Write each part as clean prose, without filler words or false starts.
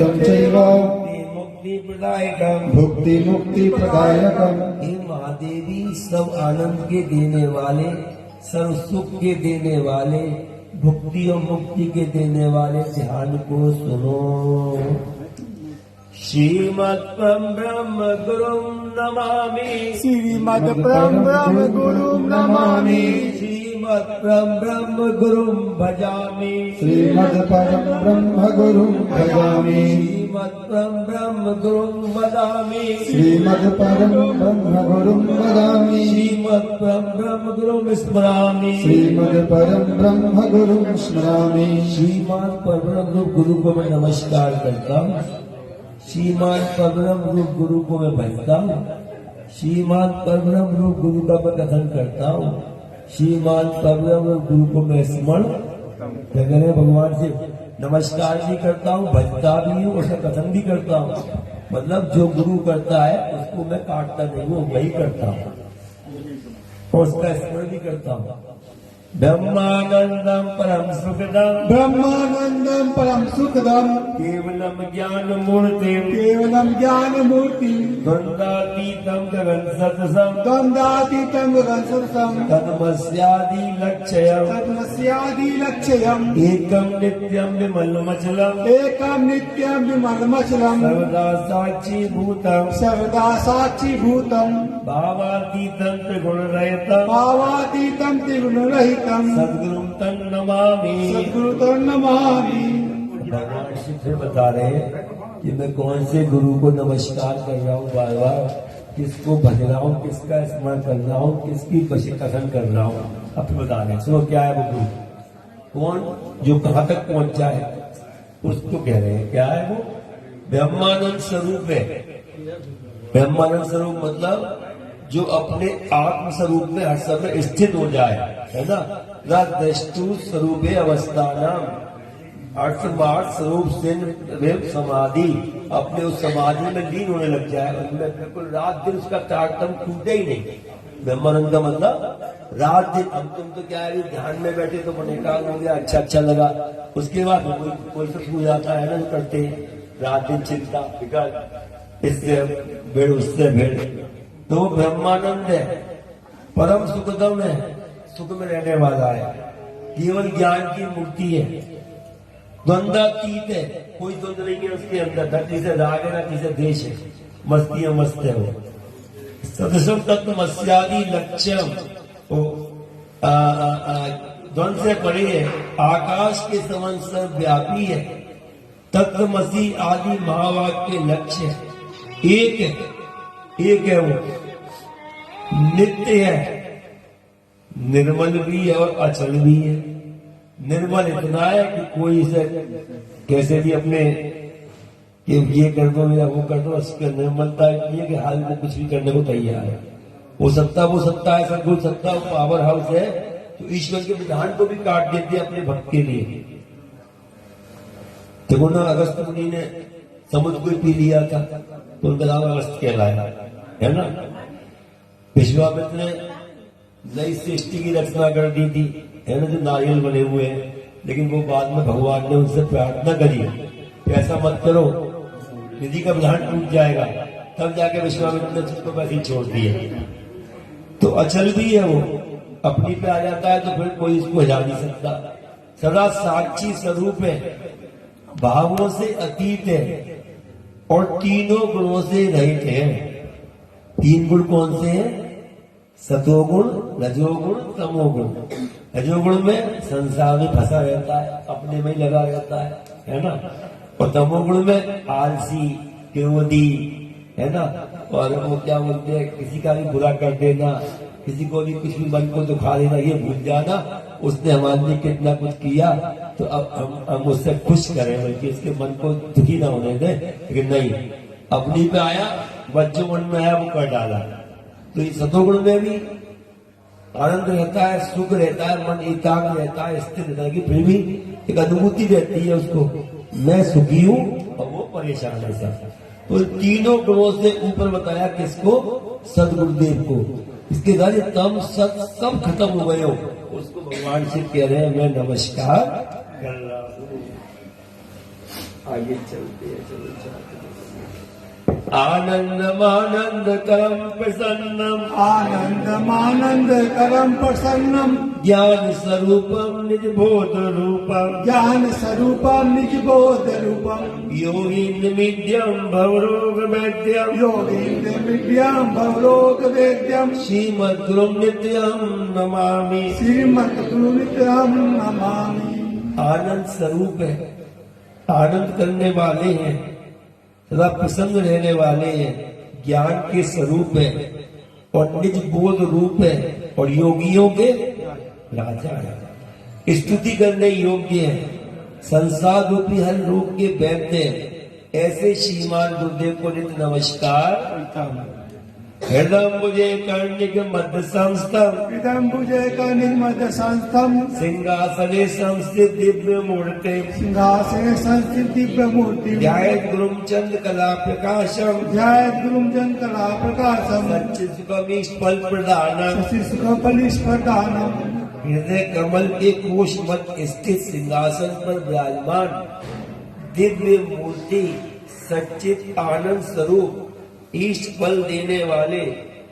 मुक्ति प्रदायकम भुक्ति मुक्ति प्रदायकम। हे महादेवी, सब आनंद के देने वाले, सर्व सुख के देने वाले, भुक्ति और मुक्ति के देने वाले ध्यान को सुनो। श्रीमद् ब्रह्म गुरुं नमामि, श्रीमद् ब्रह्म गुरुं नमामि, श्रीमद् ब्रह्म गुरुं भजामि, श्रीमद् ब्रह्म गुरुं भजामि, श्रीमद् ब्रह्म गुरुं वदामि, श्रीमद् ब्रह्म गुरुं वदामि, श्रीमद् ब्रह्म गुरुं स्मरामि, श्रीमद् ब्रह्म गुरुं स्मरामि। श्रीमान परब्रह्म गुरु को मैं नमस्कार करता हूँ। श्रीमान परब्रह्म रूप गुरु को मैं भजता हूँ। श्रीमान परब्रह्म रूप गुरु का मैं कथन करता हूँ। श्रीमान परब्रह्म गुरु को मैं स्मरण जगह भगवान से नमस्कार भी करता हूँ, भजता भी हूँ, उसका कथन भी करता हूँ। मतलब जो गुरु करता है उसको मैं काटता नहीं हूँ, वही करता हूँ और उसका स्मरण भी करता हूँ। ब्रह्मानंदम परम सुखदम, ब्रह्मानंदम परम सुखदम, केवलम ज्ञान मूर्ति, केवलम ज्ञान मूर्ति, द्वंद्वातीतम गगन सतसम, द्वंद्वातीतं गगनसदृशं, तन्मस्यादि लक्ष्यम, तन्मस्यादि लक्ष्यम्, एकम नित्यम विमलमचलम, एकं नित्यं विमलमचलम्, सर्वदा साक्षी भूतम, सर्वदा साक्षीभूतम्, भावातीतम त्रिगुणरहितम, भावातीतं त्रिगुणरहितं, सद्गुरुं तं नमामि। सद्गुरुं नमामि। भगवान श्री फिर बता रहे हैं कि मैं कौन से गुरु को नमस्कार कर रहा हूँ, बार बार किसको भज रहा हूँ, किसका स्मरण कर रहा हूँ, किसकी कथन कर रहा हूँ। अब बता रहे हैं, सुनो क्या है वो गुरु, कौन जो कहाँ तक पहुंचा है उसको कह रहे हैं। क्या है वो? ब्रह्मानंद स्वरूप है। ब्रह्मानंद स्वरूप मतलब जो अपने आत्म स्वरूप में हर समय स्थित हो जाए, है ना। द्रष्टु स्वरूप अवस्थानाम, अर्थ स्वरूप से समाधि, अपने उस समाधि में लीन होने लग जाए, उनमें बिल्कुल रात दिन उसका तारतम्य टूटे ही नहीं। ब्रह्मानंद का मतलब रात दिन। अब तुम तो क्या है, ध्यान में बैठे तो मन एकाग्र हो गया, अच्छा लगा, उसके बाद कोई तो छू जाता है ना, करते रात दिन चिंता फिकर, इससे भेड़ उससे भेड़। तो ब्रह्मानंद है, परम सुखदम है, सुख में रहने वाला है, केवल ज्ञान की मूर्ति है, द्वंद्वातीत है, कोई द्वंद्व नहीं है उसके अंदर, न किसी से राग है न किसी से देश है, मस्ती मस्त है वो। सदसम तत्व मस्यादि लक्ष्यम, द्वंद्व से परे है, आकाश के समान सर्वव्यापी है, तत्वमसी आदि महावाक्य के लक्ष्य है, एक है वो, नित्य है, निर्मल भी है और अचल भी है। निर्मल इतना है कि कोई इसे कैसे भी अपने कि ये कर दो या वो कर दो, उसकी निर्मलता इतनी है कि हाल में कुछ भी करने को तैयार है। वो सत्ता है, सदगुरु सत्ता पावर हाउस है, तो ईश्वर के विधान को भी काट देते हैं अपने भक्त के लिए। देखो ना, अगस्त मुनि ने समुद्र को पी लिया था तो उनका नाम अगस्त कहलाया, है ना। विश्वामित्र ने नई सृष्टि की रचना कर दी थी, है ना, जो नारियल बने हुए हैं, लेकिन वो बाद में भगवान ने उनसे प्रार्थना करी कि ऐसा मत करो, निधि का विधान टूट जाएगा, तब जाके विश्वामित्र ने उसको वैसे ही छोड़ दिया। तो अचल भी है वो, अपनी पे आ जाता है तो फिर कोई इसको हिला नहीं सकता। सदा साक्षी स्वरूप है, भावों से अतीत है और तीनों गुणों से रहित है। तीन गुण कौन से हैं? सतोगुण, रजोगुण, तमोगुण। रजोगुण में संसार में फंसा रहता है, अपने में ही लगा रहता है ना। और तमोगुण में आलसी, क्रोधी, है ना, और वो क्या बोलते हैं, किसी का भी बुरा कर देना, किसी को भी कुछ भी मन को दुखा देना, ये भूल जाना उसने हमारे लिए कितना कुछ किया, तो अब हम उससे खुश करें, बल्कि इसके मन को दुखी ना होने दें। लेकिन नहीं, अपनी पे आया, बच्चों मन में आया वो कर डाला। तो इस सतोगुण में भी आनंद रहता है, सुख रहता है, मन एकाग्र रहता है, स्थिर रहता है, कि फिर भी एक अनुभूति रहती है उसको, मैं सुखी हूं और वो परेशान है सब। तो तीनों गुणों से ऊपर बताया किसको? सदगुरुदेव को। इसके बाद तम सत सब खत्म हो गए हो, उसको भगवान से कह रहे हैं मैं नमस्कार कर रहा हूं। आगे चलते हैं, चलो चलते हैं। आनंदमानंद करम प्रसन्नम आनंदमानंद करम प्रसन्नम ज्ञान स्वरूपम निज बोध रूपम ज्ञान स्वरूपम निज बोध रूपम योगीन्द्र विद्यम भवरोग वैद्यम योगीन्द्र विद्याम भवलोक वेद्यम श्रीमद गुरु नित्यम नमामि। श्रीमद गुरु नित्यम नमामि। आनंद स्वरूप है, आनंद करने वाले हैं, सदा प्रसन्न रहने वाले हैं, ज्ञान के स्वरूप है और निज बोध रूप है और योगियों के राजा है, स्तुति करने योग्य है, संसार रूपी हर रोग के वैद्य हैं। ऐसे श्रीमान गुरुदेव को नित्य नमस्कार। हृदय मुझे कर्णिक मध्य संस्थम इदम भुजे का निर्मद संस्थम सिंहासने संस्थित दिव्य मूर्ति सिंहासने संस्थित दिव्य मूर्ति ध्याय गुरुम चंद कला प्रकाशम जय गुरुम जन कला प्रकाशम सच्चिद सुखमीश फल प्रदानम शशि सुखफल स्पर्धानम हृदय कमल के कोश मत स्थित सिंहासन पर विराजमान दिव्य मूर्ति सच्चित आनंद स्वरूप इष्ट फल देने वाले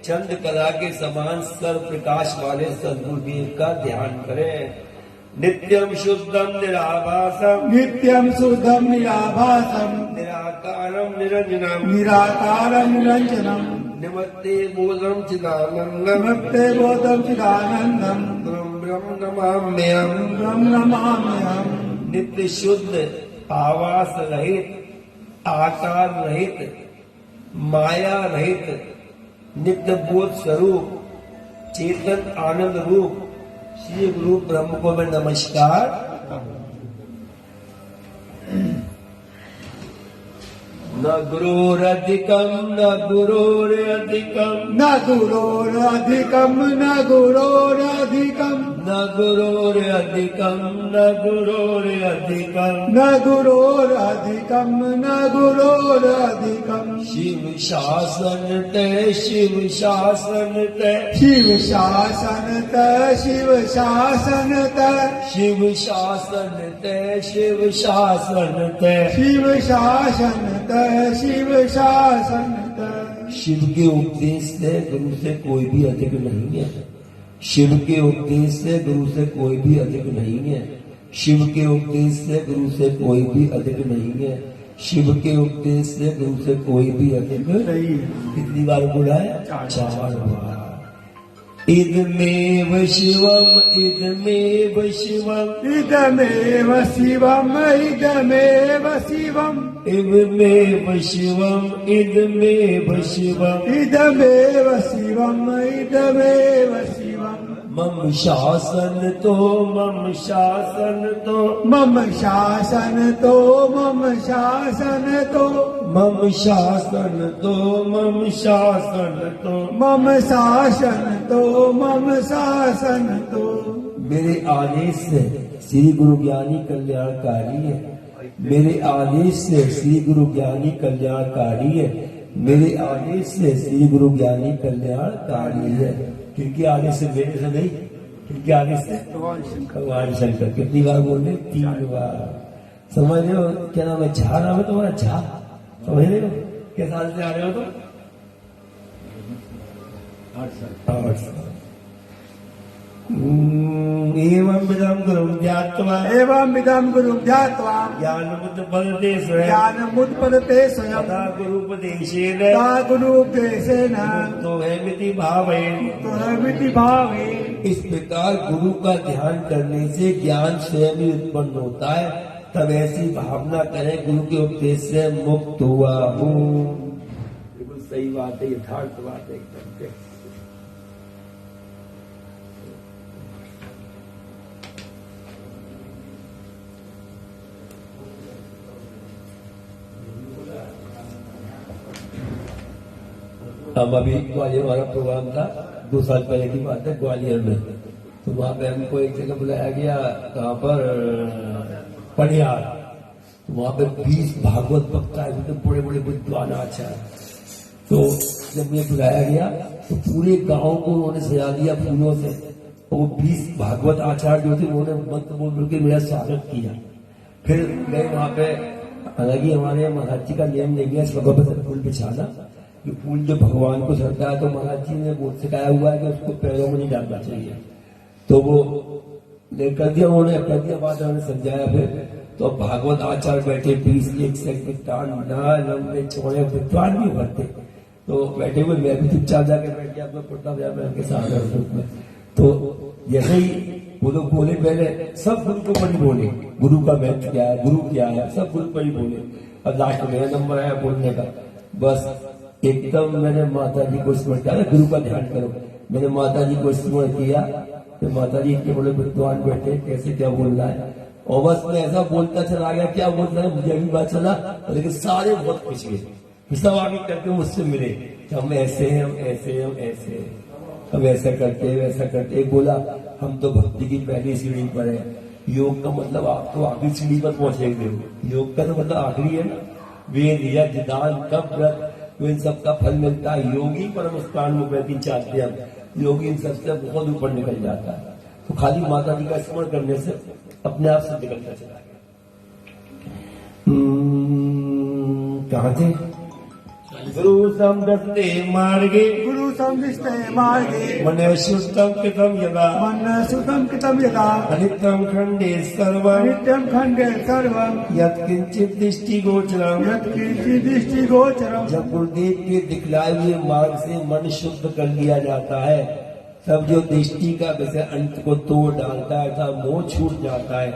चंद कला के समान सर्व प्रकाश वाले सद्गुरुदेव का ध्यान करें। नित्यम शुद्धम निराभासम नित्यम शुद्धम निराभासम निराकारम निरंजनम निराकारम निरंजनम निमत्ते बोधम चिदानंदम नमस्ते बोधम चिदानंदम ब्रह्म नमाम्यहम्। ब्रह्म नमाम्यहम्। नित्य शुद्ध आवास रहित आकार रहित माया रहित नित्य बोध स्वरूप चेतन आनंद रूप श्री गुरु ब्रह्म को मैं नमस्कार। न गुरोरधिकम न गुरोरधिकम न गुरोरधिकम न गुरोरधिकम न गुरोरधिकम न गुरोरधिकम न गुरोरधिकम न गुरोरधिकम शिव शासन तय शिव शासन तय शिव शासन तय शिव शासन तय शिव शासन तय शिव शासन तय शिव शासन तय शिव शासन तय शिव के उपदेश से गुरु से कोई भी अधिक नहीं है। शिव के उपदेश से गुरु से कोई भी अधिक नहीं है। शिव के उपदेश से गुरु से कोई भी अधिक नहीं है। शिव के उपदेश से गुरु से कोई भी अधिक सही है। कितनी बार बोला है? 4 बार। इदमेव शिवम इदमेव शिवम इदमेव शिवम इदमेव शिवम इदमेव शिवम इदमेव शिवम इदमेव शिवम इदमेव शिवम मम शासन तो मम शासन तो मम शासन तो मम शासन तो मम शासन तो मम शासन तो मम शासन तो मम शासन तो मेरे आदेश से श्री गुरु ज्ञानी कल्याणकारी है। मेरे आदेश से श्री गुरु ज्ञानी कल्याणकारी है। मेरे आदेश से श्री गुरु ज्ञानी कल्याणकारी है। किनके आदेश से? मेरे से नहीं, किनके आदेश से? भगवान शंकर। कितनी बार बोल रहे? 3 बार। समझ रहे हो? क्या नाम है? झा नाम है तुम्हारा? झा। समझ रहे हो? किस साल से आ रहे हो तुम? 8 साल। एवं विदम गुरु ज्ञात्वा एवं विदम गुरु ज्ञात्वा ज्ञानमुत्पद्यते स्वयं ज्ञानमुत्पद्यते स्वयं तथा गुरुपदेशेन ता गुरुपदेशेन तो हेमिति भावेन। तो हमिति भावे। इस प्रकार गुरु का ध्यान करने से ज्ञान स्वयं ही उत्पन्न होता है। तब ऐसी भावना करें गुरु के उपदेश से मुक्त हुआ हूँ। बिल्कुल सही बात है, यथार्थ बात है एकदम। हम अभी ग्वालियर हमारा प्रोग्राम था, 2 साल पहले की बात है, ग्वालियर में। तो वहां पे हमको एक जगह बुलाया गया, कहाँ पर? पड़ियार। तो वहां पे 20 भागवत वक्ता है, तो बड़े बड़े विद्वान आचार्य। तो जब ये बुलाया गया तो पूरे गांव को उन्होंने सजा दिया फूलों से। और वो 20 भागवत आचार्य जो थे उन्होंने मंत्र बोल के मेरा स्वागत किया। फिर गए वहां पे हालांकि हमारे महाराज जी का नियम नहीं है स्वगत पर फूल बिछाना, कि फूल जो भगवान को चढ़ता है तो महाराज जी ने बहुत सिखाया हुआ है कि उसको पैरों में नहीं डालना चाहिए। तो वो कर दिया, उन्होंने कर दिया, बाद उन्होंने समझाया फिर। तो भागवत आचार्य बैठे 20 एक से विद्वान ना लंबे चौड़े विद्वान भी भरते, तो बैठे हुए मैं भी चुपचाप जाके बैठ गया अपना कुर्ता पजामा के साथ में। तो जैसे ही वो लोग बोले, पहले सब गुरु को पर ही बोले, गुरु का महत्व क्या है, गुरु क्या है, सब गुरु पर ही बोले। अब लास्ट में मेरा नंबर आया बोलने का, बस एकदम मैंने माता जी को स्मरण किया, गुरु का ध्यान करो। मैंने माता जी को स्मरण किया तो माता जी इतने बड़े विद्वान बैठे, कैसे क्या बोलना है, और बस मैं ऐसा बोलता चला गया, क्या बोलना है मुझे अभी बात चला, लेकिन सारे बहुत खुश हुए, हिसाब आगे करके मुझसे मिले कि हम ऐसे हैं, हम ऐसे हैं, हम ऐसे हैं, हम ऐसा करते हैं, वैसा करते हैं। एक बोला हम तो भक्ति की पहली सीढ़ी पर है, योग का मतलब आप तो आखिरी सीढ़ी पर पहुंचेंगे, योग का तो मतलब आखिरी है ना, वेद यज्ञ दान तप व्रत, तो इन सबका फल मिलता है। योगी परम स्थान मुक्ति चाहते हैं, योगी इन सबसे बहुत ऊपर निकल जाता है। तो खाली माता जी का स्मरण करने से अपने आप से निकलता चला गया। कहाँ थे? गुरु समदस्ते मार्गे, गुरु संदिष्टे मार्गे, मन शुद्धम कृतम यदा, मन सुतम कृतम यदा, अनित्यम खंडे सर्वं, नित्यम खंडे सर्वं, यत्किंचित दृष्टि गोचरम। यत्किंचित् दृष्टि गोचरम। जब गुरुदेव के दिखलाए हुए मार्ग से मन शुद्ध कर लिया जाता है, तब जो दृष्टि का विषय अंत को तोड़ डालता है, तब मोह छूट जाता है।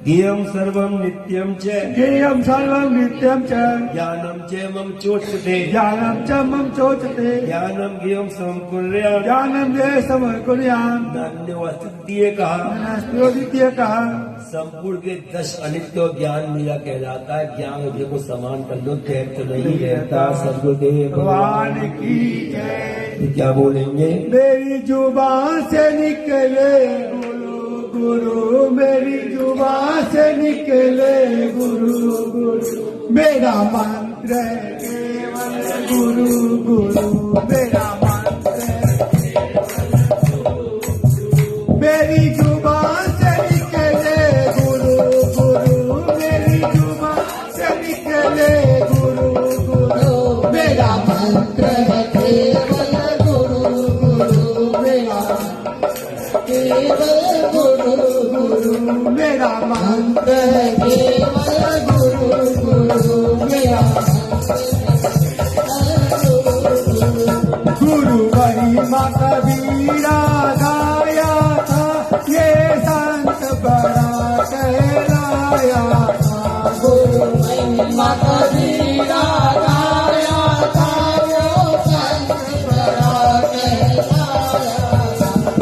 ज्ञेयं सर्वं नित्यं च, ज्ञेयं सर्वं नित्यं च, ज्ञानं च मम चोच्यते, ज्ञानं च मम चोचते, ज्ञानं ज्ञेयं समकुर्यात्, ज्ञानं ये समकुर्याम्। नान्योऽस्तीत्य कहा, नास्त्योदित्य कहा। संपूर्ण के 10 अनित्य ज्ञान मेरा कहलाता है। ज्ञान हृदय को समान कर लो, कैद तो नहीं रहता। सदगुरुदेव भगवान की जय। तो क्या बोलेंगे? मेरी जुबान से निकले गुरु गुरु, मेरी जुबान से निकले गुरु गुरु, मेरा मंत्र है केवल गुरु गुरु, मेरा मंत्र है केवल गुरु। मेरी जुबान से निकले गुरु गुरु, मेरी जुबान से निकले गुरु गुरु, मेरा मंत्र है केवल गुरु गुरु, मेरा केवल गुरु गुरु, मेरा मंत्र है केवल गुरु गुरु, मेरा गुरु महिमा कबीरा गाया था, ये संत बड़ा कहलाया था। गुरु महिमा कबीरा गाया था, ये संत बड़ा कहलाया था।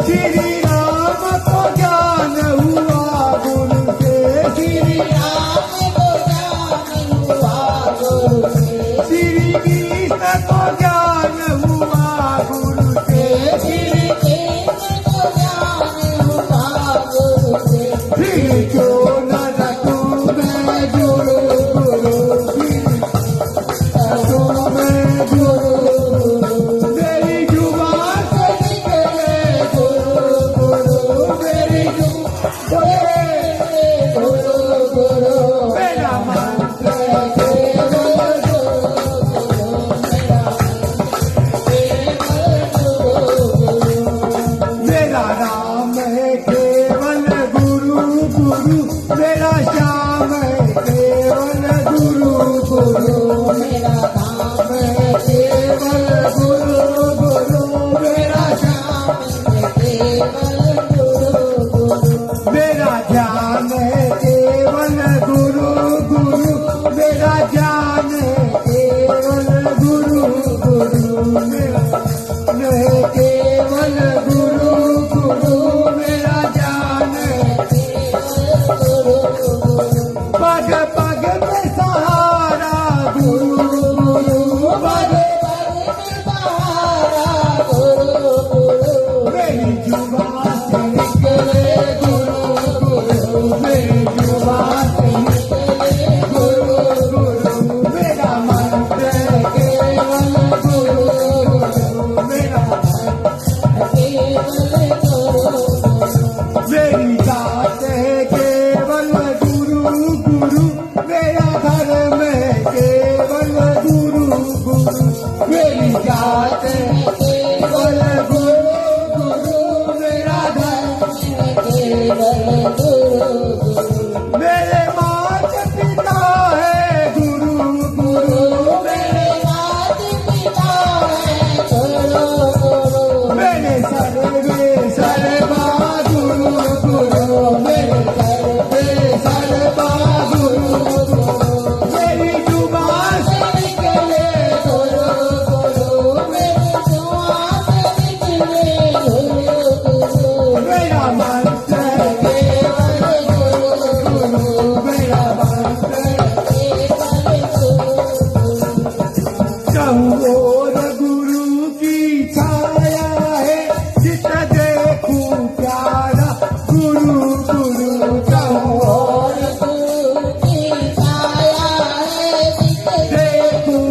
श्री राम को ज्ञान हुआ गुरु से, श्री राम को ज्ञान हुआ गुरु से, श्री कृष्ण को ज्ञान हुआ गुरु से, श्री कृष्ण को ज्ञान हुआ गुरु से। फिर क्यों न रखूं मैं गुरु गुरु, फिर रखूं मैं गुरु गुरु, मेरी जुबान से निकले गुरु गुरु, मेरी जुबान से गुरु गुरु, मेरा मंत्र है केवल गुरु गुरु, मेरा मेरा राम है केवल गुरु गुरु, मेरा श्याम है केवल गुरु गुरु, मेरा धाम है केवल गुरु गुरु, मेरा श्याम है केवल गुरु गुरु, मेरा ध्यान है केवल गुरु गुरु, मेरा ज्ञान है केवल गुरु गुरु, मेरा है केवल गुरु गुरु, मेरा ज्ञान है केवल गुरु गुरु, पग पग में सहारा गुरु गुरु, पग पग में सहारा गुरु गुरु, मेरी जुबान से निकले गुरु गुरु, मेरी जुबान से निकले गुरु गुरु,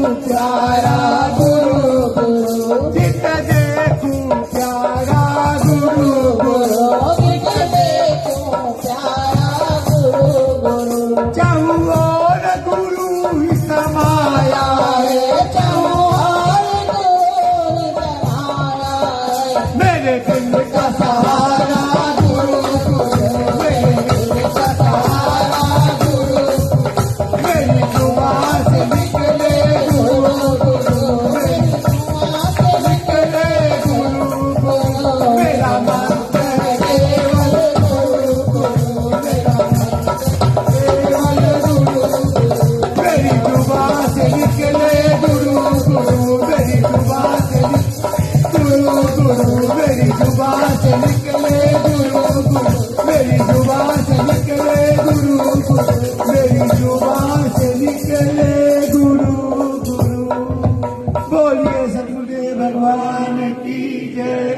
प्यारा गुरु गुरु जित देखूं प्यारा गुरु गुरु जित देखूं प्यारा गुरु गुरु चाहूं और गुरु ही समाया है चाहूं और गुरु समाया है मेरे दिल का सहारा गुरु गुरु मेरे दिल का सहारा गुरु मेरी जुबान से निकले गुरु गुरु मेरी जुबान से निकले गुरु गुरु मेरा मन करे केवल गुरु गुरु मेरा मन करे केवल गुरु मेरी जुबान से निकले गुरु गुरु मेरी जुबान से गुरु गुरु मेरी जुबान से निकले गुरु गुरु मेरी जुबान से निकले गुरु गुरु मेरी जुबान से निकले गुरु गुरु बोलिए सतगुरुदेव भगवान की जय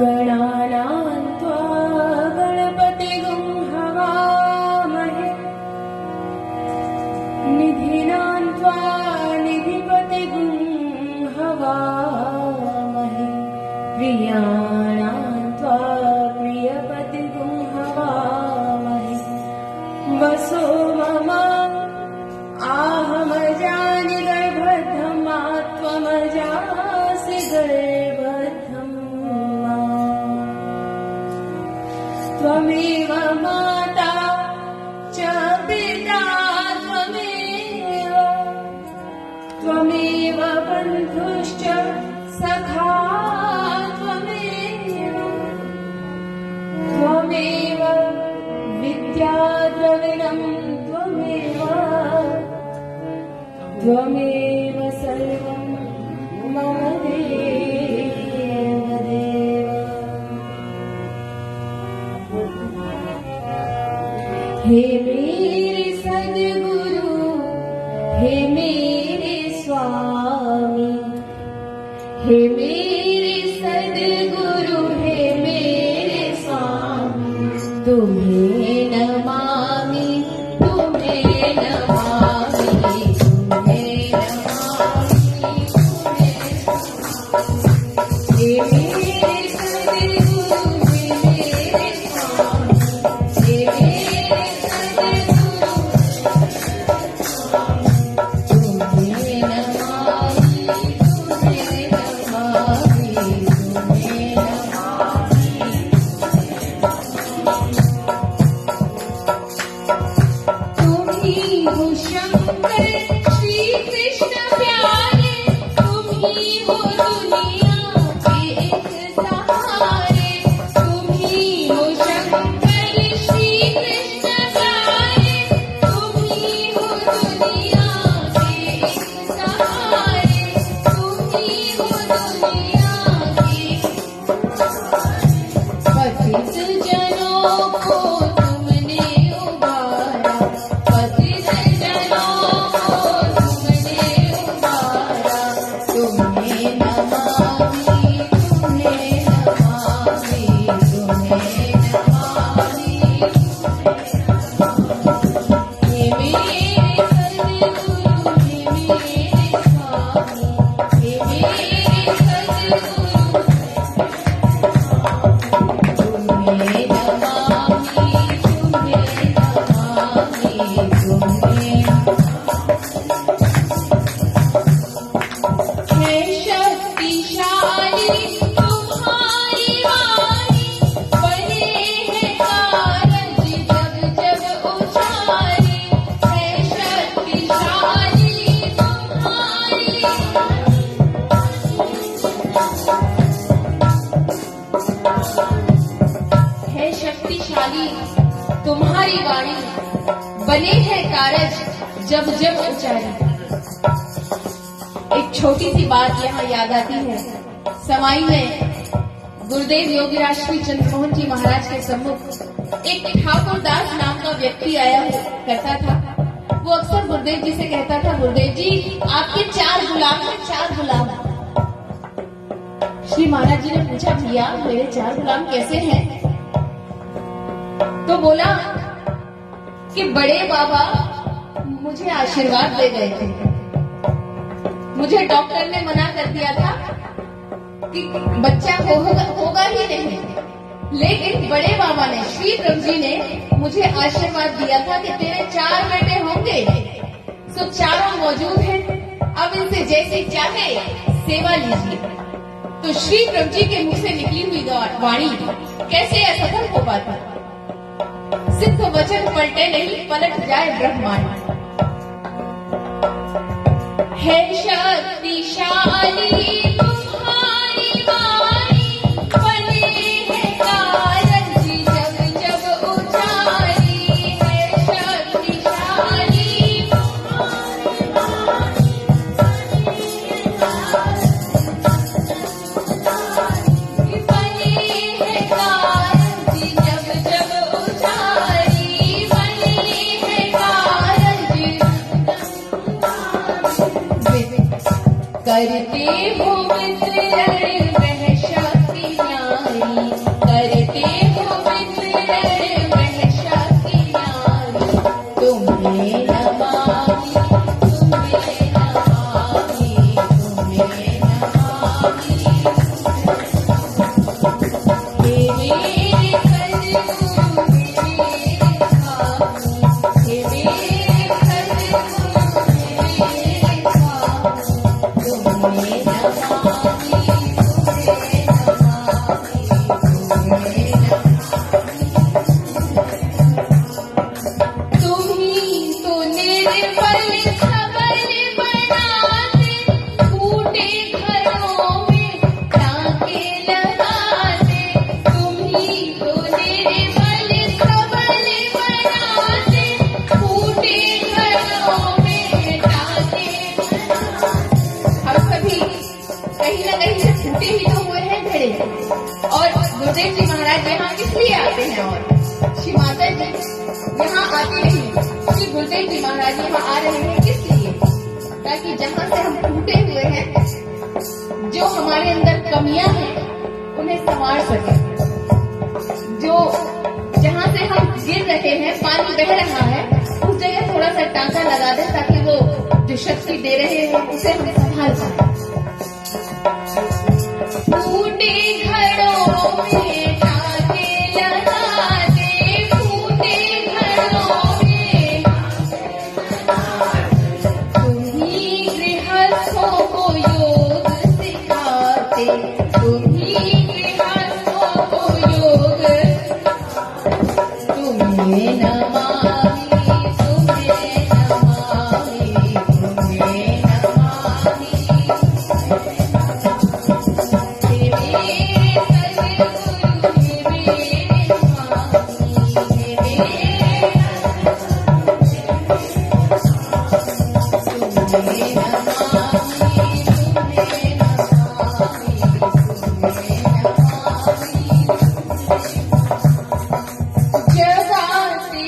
गणानां त्वा गणपतिगुं हवामहे निधिनां त्वा निधिपतिगुं हवामहे प्रियाणां त्वा प्रियपतिगुं हवामहे वसो मम आहमजानि गर्भधमा त्वमजासि गर्भधम्मा त्वमेव माता च पिता त्वमेव बन्धुश्च सखा त्वमेव विद्याद्रविणं त्वमेव सर्वं मम देव देव हे मेरे सद्गुरु हे मेरे स्वामी हे मेरे सद्गुरु हे मेरे स्वामी तुम्हें नमामि तुम्हें नमामि तुम्हें नमामि हे मेरे सद्गुरु हे मेरे स्वामी हे मेरे सद्गुरु तुम्हें नमामि तुम्हें नमामि तुम्हें नमामि तुम ही हो शंकर श्री कृष्ण प्यारे तुम ही हो दुनिया के एक सहारे तुम ही हो शंकर श्री कृष्ण प्यारे तुम ही हो दुनिया के एक सहारे तुम ही हो दुनिया के पतित जनों को तुमने उबारा पतित जनों को तुमने उबारा तुम्हें नमामि तुम्हें नमामि तुम्हें नमामि हे मेरे सद्गुरु हे मेरे स्वामी हे मेरे सद्गुरु तुम्हें है शक्तिशाली तुम्हारी वाणी, बने है कारज जब जब उचारी। एक छोटी सी बात यहाँ याद आती है। समाई में गुरुदेव योगीराज श्री चंद्रमोहन जी महाराज के सम्मुख एक ठाकुर दास नाम का व्यक्ति आया करता था। वो अक्सर गुरुदेव जी से कहता था, गुरुदेव जी आपके 4 गुलाम हैं, 4 गुलाम। श्री महाराज जी ने पूछा, भैया मेरे 4 गुलाम कैसे हैं? तो बोला कि बड़े बाबा मुझे आशीर्वाद दे गए थे। मुझे डॉक्टर ने मना कर दिया था कि बच्चा होगा ही नहीं, लेकिन बड़े बाबा ने, श्री ब्रह्म जी ने मुझे आशीर्वाद दिया था कि तेरे 4 बेटे होंगे। सो चारों मौजूद हैं, अब इनसे जैसे चाहे सेवा लीजिए। तो श्री ब्रह्म जी के मुख से निकली हुई वाणी कैसे असफल हो पाती? सिद्ध वचन पलटे नहीं, पलट जाए ब्रह्मांड। है शक्तिशाली तुम्हारी वाणी, बने है कारज जब जब उचारी। है शक्तिशाली तुम्हारी वाणी, बने है कारज जब जब उचारी। बने है कारज करते हो वितरण वह शक्ति नारी, करते हो वितरण वह शक्ति नारी। तुम्हें नमामि, तुम्हें नमामि, तुम्हें नमामि। हे मेरे सद्गुरु, हे मेरे स्वामी, हे मेरे सद्गुरु, हे मेरे स्वामी। तुम्हें नमामि, तुम्हें नमामि, तुम्हें नमामि। तुम ही तो निर्बल सबल बनाते, टूटे घरों में टांके लगाते। तुम ही तो निर्बल सबल बनाते, टूटे घरों में टांके लगाते। हम सभी कहीं न कहीं से टूटे ही तो हुए हैं घड़े। और गुरुदेव जी महाराज यहाँ किस लिए आते हैं? और श्री माता जी यहाँ आती नहीं, श्री गुरुदेव जी महाराज यहाँ आ रहे हैं किस लिए? ताकि जहाँ से हम टूटे हुए हैं, जो हमारे अंदर कमियां हैं, उन्हें संवार सके। जो जहाँ से हम गिर रहे हैं, पानी बह रहा है, उस जगह थोड़ा सा टांका लगा दे, ताकि वो जो शक्ति दे रहे हैं उसे हम संभाल पाए। टूटे घड़ों में टांके लगाते, टूटे घड़ों में तुम ही गृहस्थों को योग सिखाते, तुम ही गृहस्थों को योग। तुम्हें नमामि, तुम्हें नमामि, तुम्हें नमामि। हे मेरे सद्गुरु, हे मेरे स्वामी, हे मेरे तुम्हें नमामि, तुम्हें नमामि, तुम्हें नमामि। जहाँ से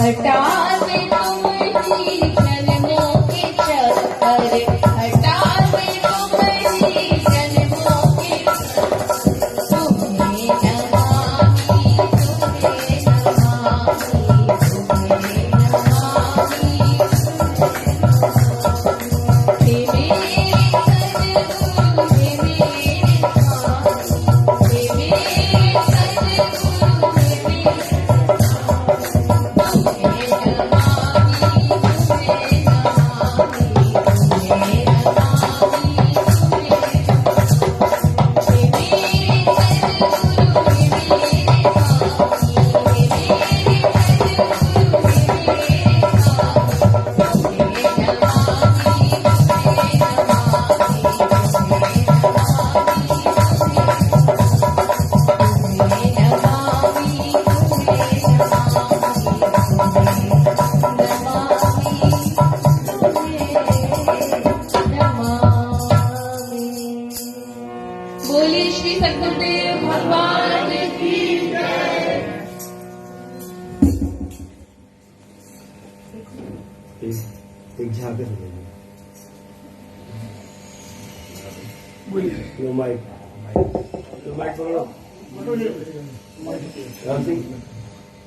हटा दे तुम्हारी जन्मों के चक्कर, हटा दे तुम्हारी जन्मों के तुम्हें नमामि, तुम्हें नमामि, तुम्हें नमामि। हे मेरे सद्गुरु, हे मेरे स्वामी, हे मेरे सद्गुरु, हे मेरे बोलिए श्री सद्गुरुदेव भगवान की जय। एक झाके लो माइक पकड़ो,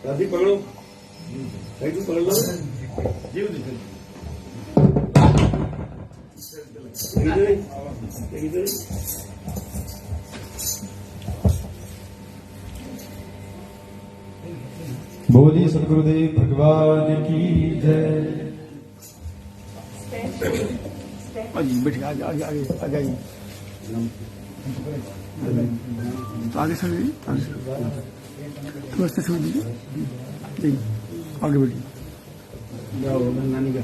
राधी पकड़ो, तू पकड़ लो। बोलिए सद्गुरुदेव भगवान की जय। बैठिए आगे आगे आगे आ जाइए, आगे सर थोड़ा सा छोड़ दीजिए जी, आगे बढ़िए। नानी का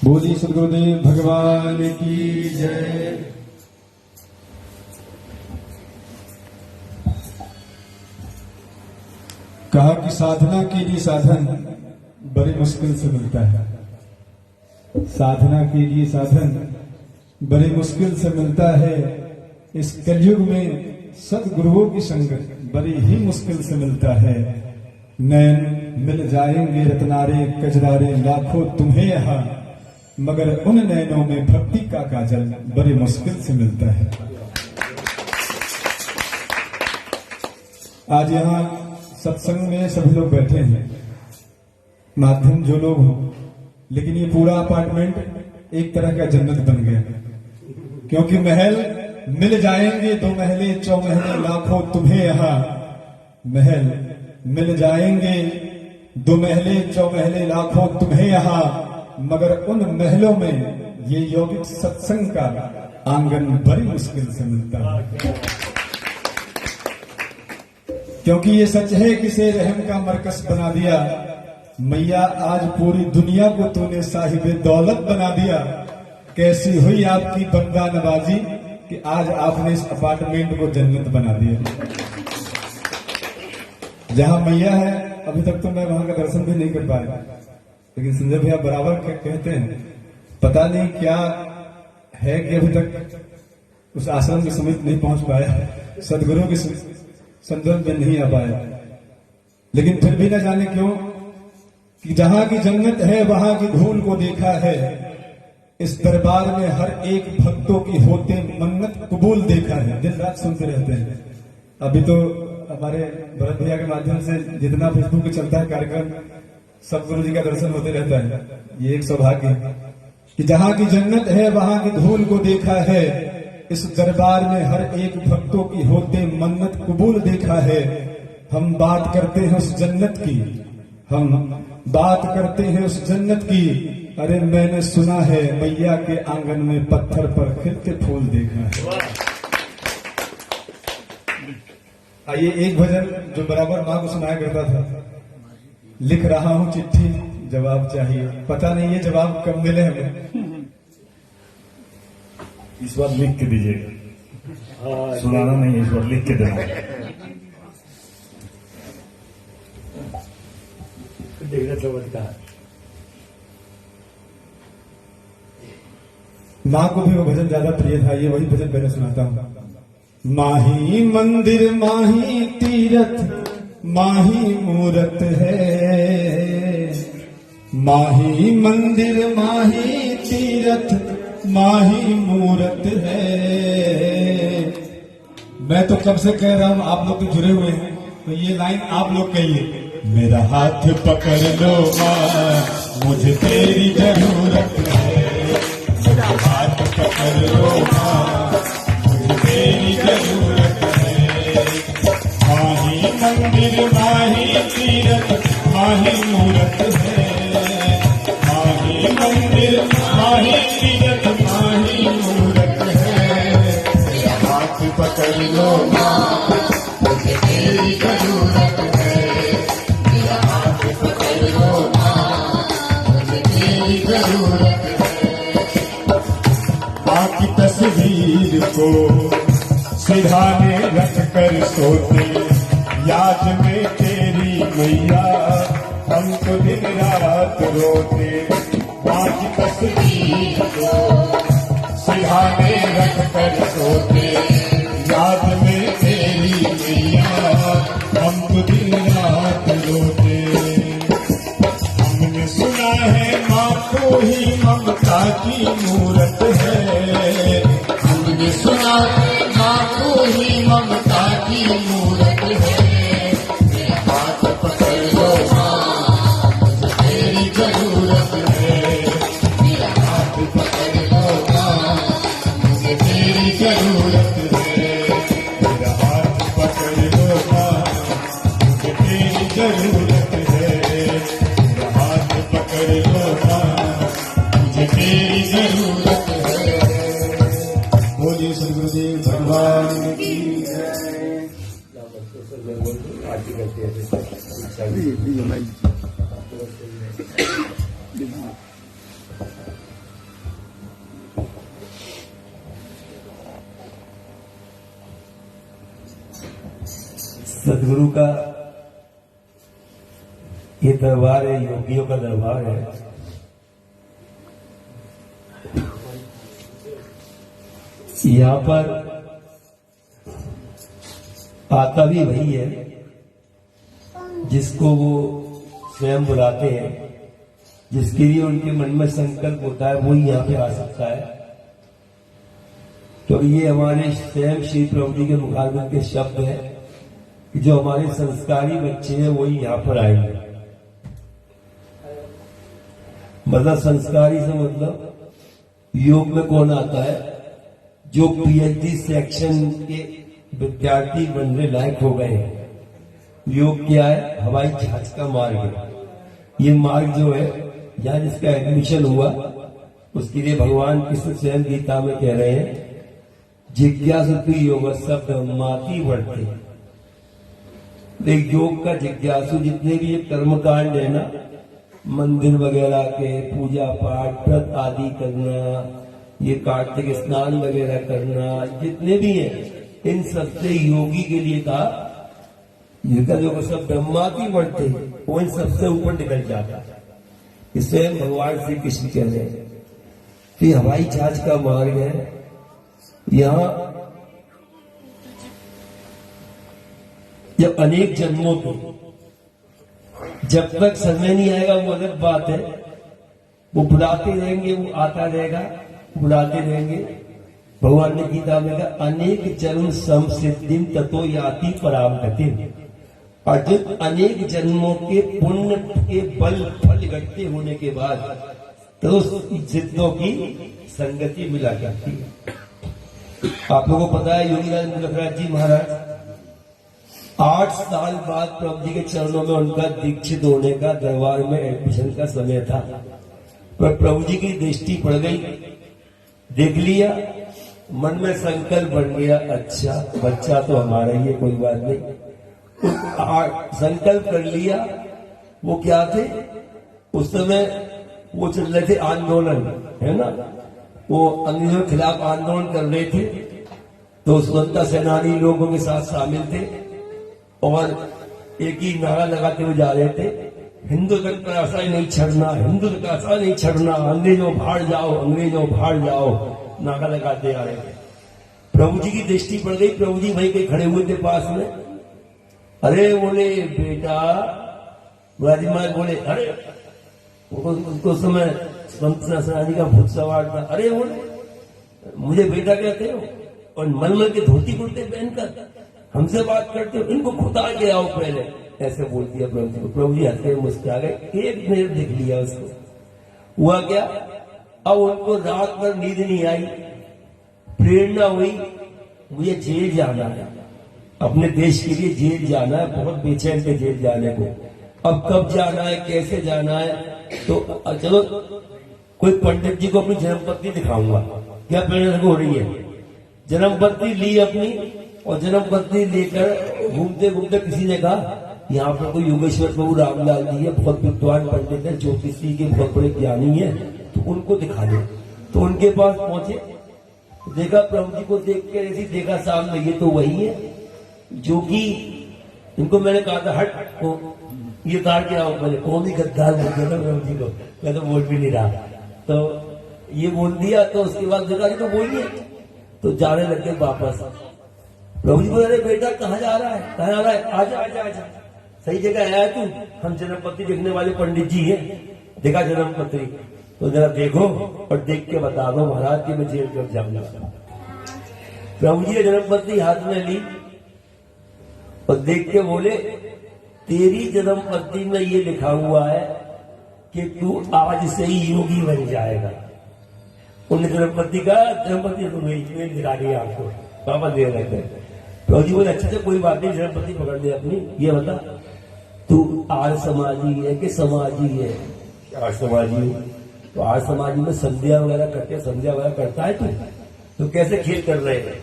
बोलिए सद्गुरुदेव भगवान की जय। कहा कि साधना के लिए साधन बड़ी मुश्किल से मिलता है, साधना के लिए साधन बड़ी मुश्किल से मिलता है। इस कलयुग में सद्गुरुओं की संगत बड़ी ही मुश्किल से मिलता है। नैन मिल जाएंगे रत्नारे कजरारे लाखों तुम्हें यहाँ, मगर उन नैनों में भक्ति का काजल बड़ी मुश्किल से मिलता है। आज यहाँ सत्संग में सभी लोग बैठे हैं, माध्यम जो लोग हों, लेकिन ये पूरा अपार्टमेंट एक तरह का जन्नत बन गया, क्योंकि महल मिल जाएंगे दो महले चौमहले लाखों तुम्हें यहाँ, महल मिल जाएंगे दो महले चौमहले लाखों तुम्हें यहाँ, मगर उन महलों में ये यौगिक सत्संग का आंगन बड़ी मुश्किल से मिलता है। क्योंकि ये सच है कि से रहम का मरकज बना दिया मैया, आज पूरी दुनिया को तूने साहिबे दौलत बना दिया। कैसी हुई आपकी बंदा नवाजी कि आज आपने इस अपार्टमेंट को जन्नत बना दिया। जहां मैया है अभी तक तो मैं वहां का दर्शन भी नहीं कर पाया, लेकिन संजय भैया बराबर कहते हैं पता नहीं क्या है कि अभी तक उस आश्रम के समीप नहीं पहुंच पाया, सदगुरु के संदर्भ में नहीं आ पाया। लेकिन फिर भी न जाने क्यों कि जहां की जन्नत है वहां की धूल को देखा है। इस दरबार में हर एक भक्तों की होते मन्नत कबूल देखा है। दिन रात सुनते रहते हैं। अभी तो हमारे भरत भैया के माध्यम से जितना फेसबुक पे चलता है कार्यक्रम, सब गुरु जी का दर्शन होते रहता है। ये एक सौभाग्य है कि जहां की जन्नत है वहां की धूल को देखा है। इस दरबार में हर एक भक्तों की होते मन्नत कबूल देखा है। हम बात करते हैं उस जन्नत की, हम बात करते हैं उस जन्नत की। अरे मैंने सुना है मैया के आंगन में पत्थर पर खिलते फूल देखा है। आइए एक भजन जो बराबर माँ को सुनाया करता था, लिख रहा हूं चिट्ठी जवाब चाहिए। पता नहीं ये जवाब कब मिले हमें। इस बार लिख के दीजिएगा, सुनाना नहीं, इस बार लिख के देना। देखना चमत्कार। माँ को भी वो भजन ज्यादा प्रिय था, ये वही भजन पहले सुनाता हूँ। माही मंदिर माही तीरथ माही मूरत है, माही मंदिर माही तीरथ माही मूरत है। मैं तो कब से कह रहा हूं, आप लोग तो जुड़े हुए हैं, तो ये लाइन आप लोग कहिए। मेरा हाथ पकड़ लो माँ मुझे तेरी जरूरत है, मेरा हाथ पकड़ लो माँ मुझे तेरी जरूरत है। माही मंदिर माही तीरथ माही मूरत है, माही मंदिर माही तीरथ माही मूरत है। मेरा हाथ पकड़ लो माँ मुझे तेरी जरूरत है, मेरा हाथ पकड़ लो माँ मुझे तेरी जरूरत है। माँ की तस्वीर को सिरहाने रख कर सोते, याद में तेरी मैया हम तो दिन रात रोते। माँ की तस्वीर को सिरहाने रख कर सोते, याद में तेरी मैया हम तो दिन रात रोते। हमने सुना है माँ को ही ममता की मूरत है, हमने सुना है माँ को ही ममता की मूरत है। मेरा हाथ पकड़ लो माँ मुझे तेरी जरूरत है, मेरा हाथ पकड़ लो माँ मुझे तेरी जरूरत है, मेरा हाथ पकड़ लो माँ मुझे तेरी जरूरत है, मेरा हाथ पकड़ लो माँ मुझे तेरी जरूरत है। बोलिए सदगुरुदेव भगवान की जय। सदगुरु का ये दरबार है, योगियों का दरबार है। यहाँ पर आता भी वही है जिसको वो स्वयं बुलाते हैं, जिसके लिए उनके मन में संकल्प होता है वही यहाँ पे आ सकता है। तो ये हमारे स्वयं श्री प्रभु जी के मुखारबिंद के शब्द हैं कि जो हमारे संस्कारी बच्चे हैं वही यहाँ पर आएंगे। मतलब संस्कारी से मतलब योग में कौन आता है? जो पीएचडी सेक्शन के विद्यार्थी बनने लायक हो गए हैं। योग क्या है? हवाई जहाज का मार्ग है। ये मार्ग जो है यहाँ जिसका एडमिशन हुआ उसके लिए भगवान कृष्ण स्वयं गीता में कह रहे हैं जिज्ञासु योग सब ब्रह्माति वर्ते। योग का जिज्ञासु जितने भी ये कर्मकांड है ना, मंदिर वगैरह के पूजा पाठ व्रत आदि करना, ये कार्तिक स्नान वगैरह करना, जितने भी हैं इन सबसे योगी के लिए कहा जिनका जो सब ब्रह्माति बढ़ते वो इन सबसे ऊपर निकल जाता है। इससे भगवान श्री कृष्ण कह रहे हैं कि हवाई जहाज का मार्ग है। यहाँ जब अनेक जन्मों के जब तक समय नहीं आएगा वो अलग बात है, वो बुलाते रहेंगे, वो आता रहेगा, बुलाते रहेंगे। भगवान ने गीता में कहा अनेक जन्म सम सिद्धिम ततो याति पराम गति। अर्जुन अनेक जन्मों के पुण्य के बल फल इकट्ठे होने के बाद तो सिद्धों की संगति मिला करती है। आप लोगों को पता है योगीराज मुलकराज जी महाराज 8 साल बाद प्रभु जी के चरणों में उनका दीक्षित होने का दरबार में एडमिशन का समय था, पर प्रभु जी की दृष्टि पड़ गई, देख लिया, मन में संकल्प बन गया अच्छा बच्चा तो हमारा ही है, कोई बात नहीं। संकल्प कर लिया। वो क्या थे उस समय? वो चल रहे थे आंदोलन, है ना, वो अंग्रेजों के खिलाफ आंदोलन कर रहे थे, तो स्वतंत्रता सेनानी लोगों के साथ शामिल थे और एक ही नारा लगाते हुए जा रहे थे हिंदू तक का आशा नहीं छड़ना, हिंदू तक का आशा नहीं छड़ना, अंग्रेजों भाड़ जाओ, अंग्रेजों भाड़ जाओ। नाका लगाते आ रहे थे। प्रभु जी की दृष्टि पड़ गई, प्रभु जी वहीं के खड़े हुए थे पास में। अरे बोले बेटा, मुरारी महाराज बोले अरे, उनको समय संत सनातनी का भूत सवार था। अरे बोले मुझे बेटा कहते हो और मलमल के धोती कुर्ते पहनकर हमसे बात करते हो, इनको खुदा के आओ पहले, ऐसे बोल दिया प्रभु जी को। प्रभु जी हंसते मुस्कुरा गए, एक मिनट देख लिया उसको। हुआ क्या, अब उनको रात भर नींद नहीं आई, प्रेरणा हुई मुझे जेल जाना है, अपने देश के लिए जेल जाना है, बहुत बेचैन थे जेल जाने को। अब कब जाना है, कैसे जाना है, तो चलो कोई पंडित जी को अपनी जन्मपत्री दिखाऊंगा, क्या प्रेरणा हो रही है। जन्मपत्री ली अपनी, और जन्मपत्री लेकर घूमते घूमते किसी ने कहा यहाँ पर कोई योगेश्वर प्रभु रामलाल जी है, बहुत विद्वान पंडित है, ज्योतिषी के बहुत बड़े ज्ञानी है, तो उनको दिखा दो। तो उनके पास पहुंचे, देखा प्रभु जी को देख के ऐसी देखा सामने, ये तो वही है जो कि इनको मैंने कहा था हट को ये तार के आओ, पहले कौन ही गद्दार बोल दिया था प्रभु जी को, मैं तो बोल भी नहीं रहा, तो ये बोल दिया। तो उसके बाद देखा तो बोलिए, तो जाने लग गए वापस। प्रभु जी बोले अरे बेटा कहाँ जा रहा है, कहाँ जा रहा है, आजा आजा आजा, सही जगह आया तू, हम जन्मपत्री देखने वाले पंडित जी हैं, देखा जन्मपत्री, तो जरा देखो और देख के बता दो महाराज कि मैं जेल कब जाऊंगा। प्रभु जी ने जन्मपत्री हाथ में ली और देख के बोले तेरी जन्मपत्री में ये लिखा हुआ है कि तू आज से ही योगी बन जाएगा। उन्हें जन्मपत्री का जन्मपत्री तो दिखा दिया आपको, पापा दे रहे थे। प्रभु जी बोले अच्छे से कोई बात नहीं, जन्मपत्री पकड़ ले अपनी, ये बता तू आर्य समाजी है कि समाजी है। आर्य समाजी हूं, तो आर्य समाजी में संध्या वगैरह करते, संध्या वगैरह करता है तू, तो कैसे खेल कर रहे हैं,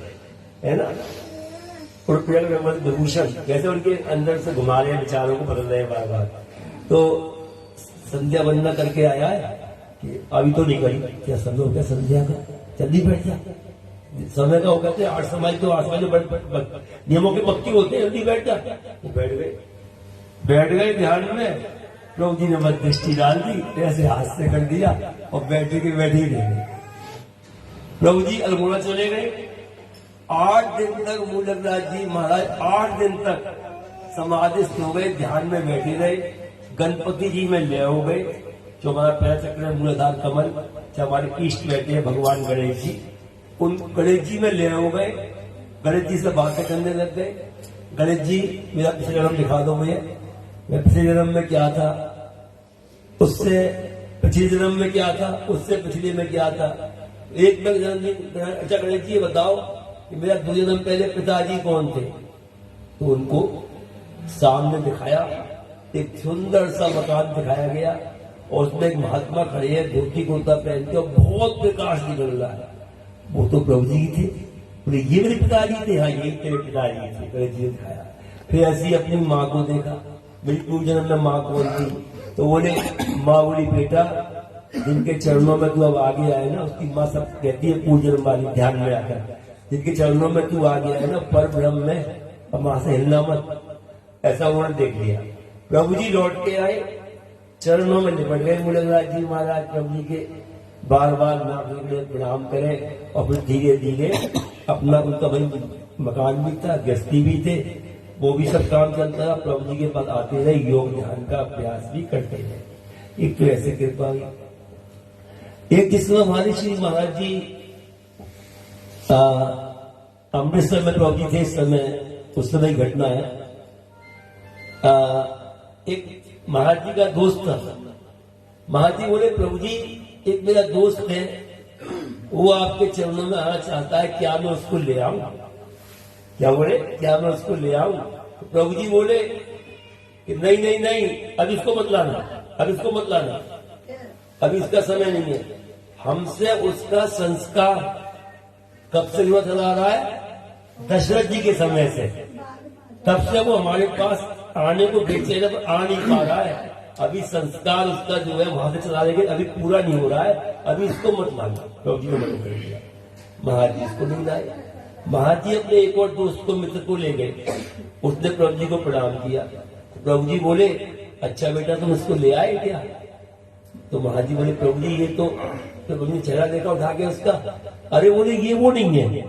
है ना। और विभूषण कैसे उनके अंदर से घुमा रहे हैं, विचारों को बदल रहे हैं बार बार। तो संध्या वंदना करके आया है कि अभी तो नहीं करी, क्या समय हो गया संध्या का, जल्दी बैठ जा, समय का हो गया। 8 समाज तो 8 समाज नियमों के पक्के होते हैं, जल्दी बैठ जा। वो बैठ गए ध्यान में। प्रभु जी ने मत दृष्टि डाल दी, ऐसे हाथ से कर दिया और बैठे के बैठे ही रह गए। प्रभु जी अल्मोड़ा चले गए। 8 दिन तक मूलकराज जी महाराज 8 दिन तक समाधिस्थ हो गए, ध्यान में बैठे रहे। गणपति जी में ले हो गए, जो हमारा पैर चक्र है मूलाधार कमल, जो हमारे इष्ट बैठे हैं भगवान गणेश जी, उन गणेश जी में ले हो गए। गणेश जी से बातें करने लग गए। गणेश जी मेरा पिछले जन्म दिखा दो मुझे, मैं पिछले जन्म में क्या था, उससे पिछले जन्म में क्या था, उससे पिछले में क्या था। एक बार अच्छा गणेश जी बताओ कि मेरा 2 जन्म पहले पिताजी कौन थे, तो उनको सामने दिखाया। एक सुंदर सा मकान दिखाया गया और उसमें एक महात्मा खड़े हैं, धोती कुर्ता पहन के, और बहुत प्रकाश निकल रहा है। वो तो प्रभु जी थे। बोले ये मेरे पिताजी थे, हाँ ये तेरे पिताजी थे, गणेश जी ने दिखाया। फिर ऐसे ही अपनी माँ को देखा, मेरी 2 जन्म में माँ कौन थी, तो बोले माँ बोली बेटा जिनके चरणों में तू अब आगे आए ना, उसकी माँ सब कहती है पूजन वाली, ध्यान में आकर जिनके चरणों में तू आ गया है ना पर ब्रह्म में, अब वहां से हिलना मत। ऐसा उन्होंने देख लिया। प्रभु जी लौट के आए, चरणों में निपट गए मूलकराज जी महाराज प्रभु जी के, बार बार नाक में प्रणाम करें और फिर धीरे धीरे अपना उनका भाई मकान भी था, गृहस्थी भी थे, वो भी सब काम चलता था। प्रभु जी के पास आते रहे, योग ध्यान का अभ्यास भी करते रहे। एक तो ऐसे कृपा हुई। एक जिस समय हमारे श्री महाराज जी अमृतसर में प्रभु जी थे, इस समय उस समय घटना है। एक महाराज जी का दोस्त था। महाराज जी बोले प्रभु जी एक मेरा दोस्त है, वो आपके चरणों में आना चाहता है, क्या मैं उसको ले आऊं। क्या बोले, क्या मैं उसको ले आऊं। तो प्रभु जी बोले कि नहीं नहीं नहीं, अभी इसको मत लाना, अभी इसको मत लाना, अभी इसका समय नहीं है। हमसे उसका संस्कार कब से हुआ चला रहा है, दशरथ जी के समय से, तब से वो हमारे पास आने को बेचे जब आ नहीं पा रहा है। अभी संस्कार उसका जो है वहां से चला लेंगे, अभी पूरा नहीं हो रहा है, अभी इसको मत मानना। प्रभु जी ने मना कर दिया। महाराज जी इसको नहीं लाए। महाराज जी अपने एक और दोस्त को मित्र को ले गए, उसने प्रभु जी को प्रणाम किया। प्रभु जी बोले अच्छा बेटा तुम इसको ले आए क्या। तो महाराज जी बोले प्रभु जी ये तो तो प्रभु ने चेहरा देखा उठा के उसका, अरे बोले ये वो नहीं है।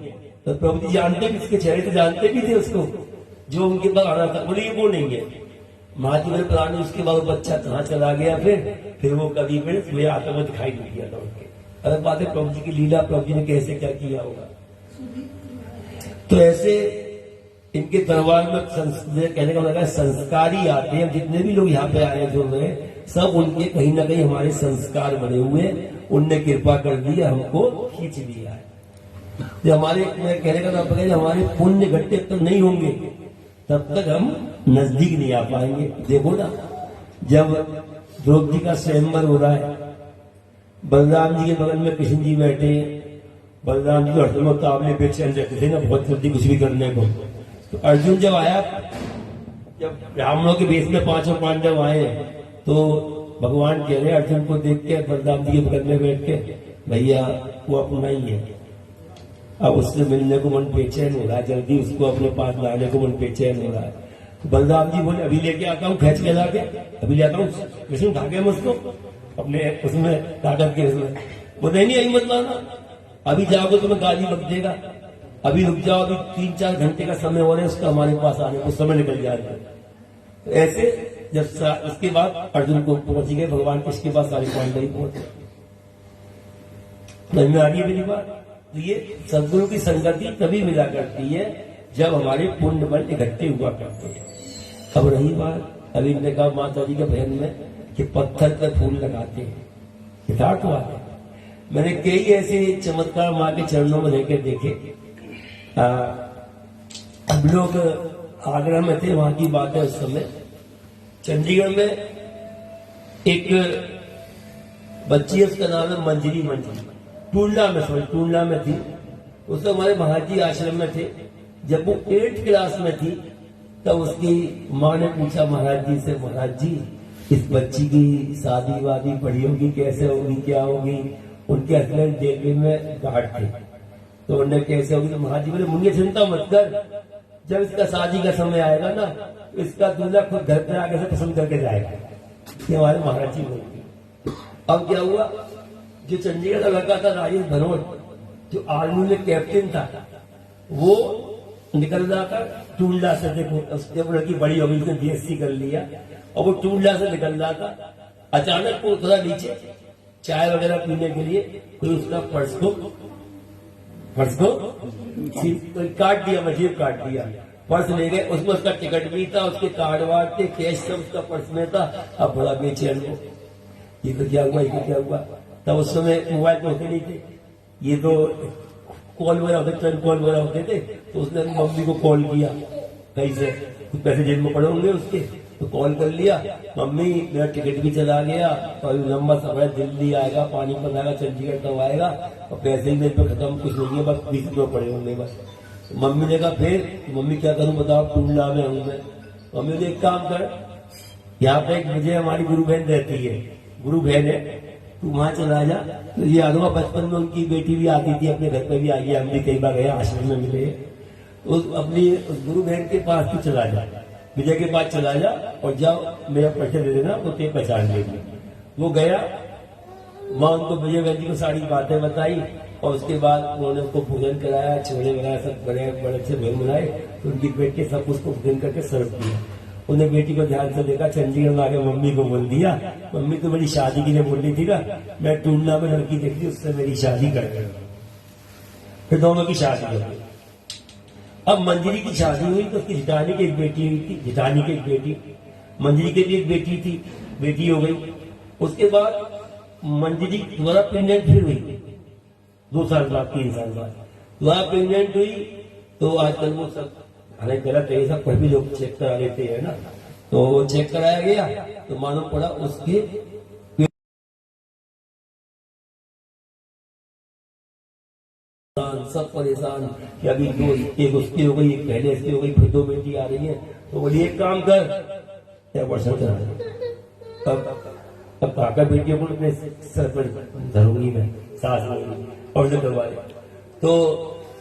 तो प्रभु जी जानते भी, इसके चेहरे तो जानते भी थे उसको, जो उनके पास आना था। बोले ये वो नहीं है। महाजी बोले पता नहीं उसके बाद वो बच्चा कहाँ चला गया। फिर वो कभी मेरे आत्मा में दिखाई नहीं दिया था उनके। अलग बात है प्रभु जी की लीला, प्रभु जी ने कैसे क्या किया होगा। तो ऐसे इनके दरबार में कहने का मतलब संस्कारी आते हैं। जितने भी लोग यहाँ पे आए जो हैं, सब उनके कहीं ना कहीं हमारे संस्कार बने हुए, उनने कृपा कर दी, हमको खींच लिया है। जो हमारे, मैं कहने का मतलब है, हमारे पुण्य घट्टे तो नहीं होंगे तब तक हम नजदीक नहीं आ पाएंगे। देखो ना, जब द्रौपदी का स्वयंवर हो रहा है, बलराम जी के बगल में कृष्ण जी बैठे हैं। बलराम जी तो हर मुकाबले बेचैन रहते थे ना, बहुत जल्दी कुछ भी करने को। तो अर्जुन जब आया, जब ब्राह्मणों के बेस में पांचों पांडव आए, तो भगवान कह रहे अर्जुन को देख के बलराम जी के बगल में बैठ के, भैया वो अपना ही है, अब उससे मिलने को मन बेचैन हो रहा है, जल्दी उसको अपने पास लाने को मन बेचैन हो रहा है। तो बलराम जी बोले अभी लेके आता हूँ, खेच के लाके अभी ले आता हूँ। कृष्ण उठा के उसको अपने उसमें ताकत के उसमें, वो नहीं अभी मत लाना, अभी जाओगे तुम्हें गाली लग देगा, अभी रुक जाओ, अभी 3-4 घंटे का समय हो रहा है उसका हमारे पास आने को, समय निकल जाएगा। तो ऐसे जब उसके बाद अर्जुन को पहुंच गए भगवान, किसके पास सारे पांडव पहुंचे। समझ में आ रही है मेरी बात। तो ये सदगुरु की संगति तभी मिला करती है जब हमारे पुण्य बल इकट्ठे हुआ करते हैं। अब रही बात, अभी ने कहा माता जी के भजन में कि पत्थर पर फूल लगाते हैं, यथार्थ बात है। मैंने कई ऐसे चमत्कार माँ के चरणों में लेकर देखे। अब लोग आगरा में थे, वहां की बात है, उस समय चंडीगढ़ में एक बच्ची है, उसका नाम है मंजरी, टूंडला में थी। उस हमारे महाजी आश्रम में थे। जब वो 8th क्लास में थी तब उसकी माँ ने पूछा महाराज जी से, महाराज जी इस बच्ची की शादी वादी पड़ी होगी, कैसे होगी, क्या होगी। उनके हस्बैंड दिल्ली में गार्ड थे, तो उन्हें कैसे होगी। तो महाराज जी बोले मुझे चिंता मत कर, जब इसका शादी का समय आएगा ना, इसका दूल्हा खुद घर पर आगे से पसंद करके जाएगा। ये हमारे महाराज जी बोलते। अब क्या हुआ, जो चंडीगढ़ का लड़का था राजेश भनोट, जो आर्मी में कैप्टन था, वो निकल रहा था टूंडला से। देखो जब लड़की बड़ी हो गई, उसने BSc कर लिया, और वो टूंडला से निकल रहा था। अचानक वो थोड़ा नीचे चाय वगैरह पीने के लिए कोई उसका पर्स को काट दिया, मजीब काट दिया। पर्स ले गए, उसमें उसका टिकट भी था, उसके कार्ड वार्ड थे, कैश सब उसका पर्स में था। अब बड़ा बेचैन को, ये तो क्या हुआ, ये क्या हुआ। तब उस समय मोबाइल तो होते नहीं थे, ये तो कॉल वगैरह होते, ट्रेन कॉल वगैरह होते थे। तो उसने मम्मी को कॉल किया, कहीं से कुछ पैसे जेब में पड़े होंगे उसके, तो कॉल कर लिया, मम्मी मेरा टिकट भी चला गया और लंबा समय दिल्ली आएगा, पानीपत आएगा, चंडीगढ़ तक आएगा, और पैसे ही मेरे पे खत्म, कुछ नहीं है, बस 20 रुपये पड़े होंगे बस। मम्मी ने कहा फिर, मम्मी क्या करूं बताओ, टूंडला में हूं मैं। मम्मी ने एक काम कर, यहाँ पे एक मुझे हमारी गुरु बहन रहती है, गुरु बहन है, तू वहां चला जा। तो ये आलूआ बचपन में उनकी बेटी भी आती थी, अपने घर पे भी आई है, हम भी कई बार गए, आश्रम में मिले। तो अपनी गुरु बहन के पास तू चला जा, विजय के पास चला जा और जाओ मेरा परिचय दे देना, तो तेरे पहचान लेगी। वो गया, माँ उनको विजय बहन जी को सारी बातें बताई, और उसके बाद उन्होंने उसको भोजन कराया, छोले वगैरह सब बड़े बड़े अच्छे भोजन बनाए। तो उनकी बेटी सब उसको भोजन करके सर्व किया। उन्हें बेटी को ध्यान से देखा, चंडीगढ़ में आके मम्मी को बोल दिया, मम्मी तो मेरी शादी के लिए बोल रही थी ना, मैं टूंडला में लड़की देखी, उससे मेरी शादी कर गई। फिर दोनों की शादी हो गई। अब मंजरी की शादी हुई तो उसकी जिठानी की एक बेटी हुई थी, जिठानी की एक बेटी, मंजरी के भी एक बेटी थी, बेटी हो गई। उसके बाद मंजरी दोबारा प्रेग्नेंट फिर हुई, 2 साल बाद, 3 साल बाद दोबारा प्रेग्नेंट हुई। तो आजकल वो सब हालांकि गलत है, सब कोई भी लोग चेक करा लेते हैं ना, तो वो चेक कराया गया तो मालूम पड़ा उसके सब परेशान कि अभी 2, एक उसकी हो गई, एक पहले इसकी हो गई, फिर 2 बेटी आ रही है। तो बोलिए एक काम कर, क्या वर्षा करा, अब काका बेटियों को अपने सर पर धरूंगी मैं, सास और उसे करवाए। तो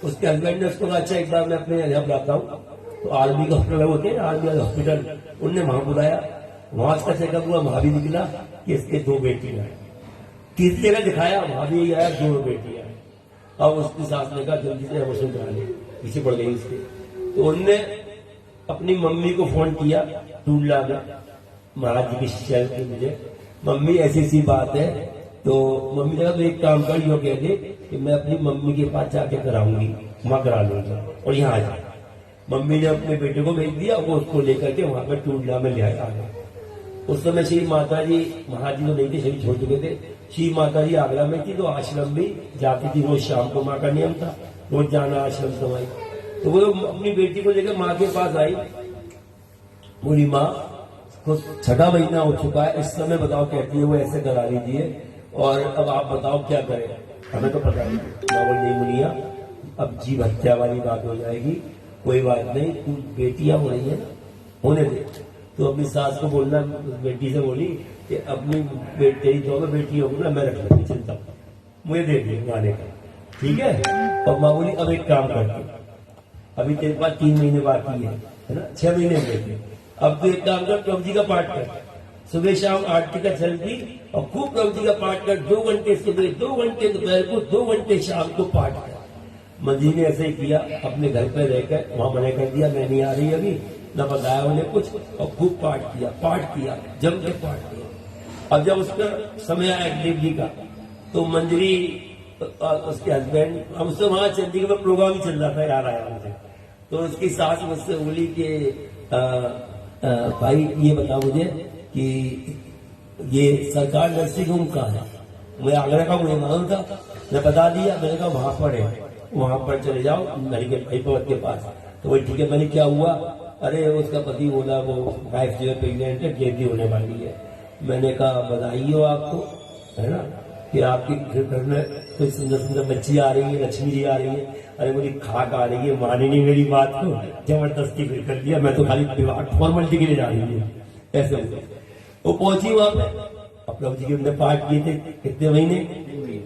उसके हस्बैंड ने उसको कहा अच्छा एक बार मैं अपने यहाँ बुलाता हूँ। तो आर्मी का हॉस्पिटल होते हैं ना, आर्मी हॉस्पिटल, उनने वहां बुलाया, वहां उसका चेकअप हुआ, वहां भी निकला कि इसके 2 बेटियां हैं। तीसरे का दिखाया, वहां भी आया, 2 बेटियां। अब उसकी सास ने कहा जल्दी से एमोशन करा ले, पीछे पड़ गई उसके। तो उनने अपनी मम्मी को फोन किया टूडला में, महाराज जी की शहर की, मुझे मम्मी ऐसी सी बात है। तो मम्मी ने कहा तो एक काम कर, यो कह दे कि मैं अपनी मम्मी के पास जाके कराऊंगी, वहां करा लूंगा और यहाँ आ जाए। मम्मी ने अपने बेटे को भेज दिया, वो उसको लेकर के वहां पर टूडला में ले आया। उस समय श्री माता जी, महाराज जी तो नहीं थे, शरीर छोड़ चुके थे। श्री माता जी आगरा में थी, तो आश्रम भी जाती थी, रोज शाम को माँ का नियम था, रोज जाना आश्रम समाई। तो वो अपनी बेटी को लेकर माँ के पास आई, बोली माँ को 6वां महीना हो चुका है, इस समय बताओ, कहती है वो ऐसे करा लीजिए और अब आप बताओ क्या करें, हमें तो पता नहीं। माँ बोली नहीं मुनिया, अब जीव हत्या वाली बात हो जाएगी, कोई बात नहीं, तू बेटियां हो रही है ना, होने दे। तो अपनी सास को बोलना, बेटी से बोली कि अपनी तेरी 2 बेटी होगी ना, मैं रख लूंगी, चिंता मुझे दे दी माने का, ठीक है। और माँ बोली अब एक काम करते, अभी तेरे पास 3 महीने बाकी है ना, 6 महीने बेटे, अब तो एक काम कर, प्रभु जी का पाठ कर, सुबह शाम आरती का चलती और खूब प्रभु जी का पाठ कर, 2 घंटे सुबह, 2 घंटे दोपहर को, 2 घंटे शाम को पाठ कर। मंजी ने ऐसे ही किया, अपने घर पे रहकर वहां मना कर दिया, मैं नहीं आ रही अभी, न बताया उन्हें कुछ, और खूब पाठ किया, जम के पाठ किया। अब जब उसका समय आया डिलीवरी का, तो मंजरी उसके हस्बैंड, हम उससे वहां चंडीगढ़ में प्रोग्राम ही चल रहा था, यार आया मुझे। तो उसकी सास मुझसे बोली कि भाई ये बता मुझे कि ये सरकार नर्सिंग होम कहाँ है। मैं आगरा का मुझे मालूम था, मैं बता दिया, मैंने कहा वहां पर है, वहां पर चले जाओ मेडिकल हाईकोर्ट के पास। तो वही ठीक है। मैंने क्या हुआ, अरे उसका पति बोला वो वाइफ जो है प्रेगनेंट है, डिलीवरी होने वाली है। मैंने कहा बधाई हो आपको, है ना, कि आपके घर में कोई सुंदर सुंदर बच्ची आ रही है, लक्ष्मी जी आ रही है। अरे मुझे खाक आ रही है, माने नहीं मेरी बात को, जबरदस्ती फिर कर दिया, मैं तो खाली फॉर्मेलिटी के लिए जा रही हूँ, ऐसे हुआ। वो पहुंची वहां पे, प्रभु जी के उनने पाठ किए थे, कितने महीने,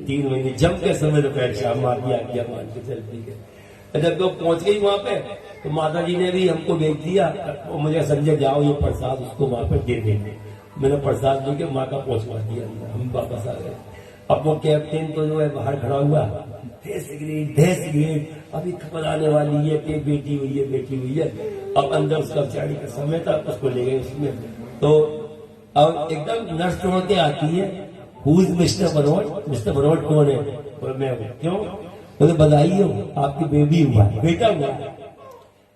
3 महीने, जम के समय दोपहर शाम माँ की आज्ञा मान के चलती है। जब वो पहुंच गई वहां पे, तो माता जी ने भी हमको भेज दिया, और मुझे संजय जाओ ये प्रसाद उसको वहां पर दे देंगे। मैंने प्रसाद लेके माँ का पहुंचवा दिया, हम वापस आ गए। अब वो कैप्टन तो जो है बाहर खड़ा हुआ, दे सिगरेट, अभी खबर आने वाली है कि बेटी हुई है। अब अंदर उसका बेचारी का समय था, उसको ले गए उसमें। तो अब एकदम नर्स तोड़ के आती है, who is mister Banot, mister Banot कौन है, और मैं हूं। क्यों, बोले बधाई हो, आपकी बेबी हुआ, बेटा हुआ,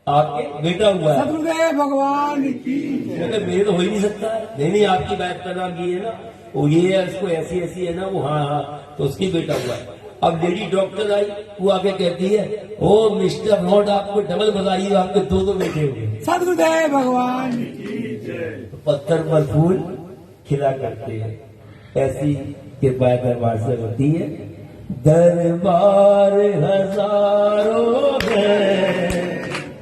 आपके बेटा हुआ है। सतगुरुदेव भगवान की। मेरे तो हो ही नहीं सकता। नहीं आपकी बात का नाम ये है ना, वो ये है, इसको ऐसी है ना, वो हाँ, तो उसकी बेटा हुआ है। अब लेडी डॉक्टर आई, वो आके कहती है, ओ मिस्टर बनोट आपको डबल बधाई हो, आपके 2 बेटे हुए। सतगुरुदेव भगवान पत्थर पर फूल खिला करते हैं, ऐसी कृपा दरबार से होती है। दरबार हजारों है,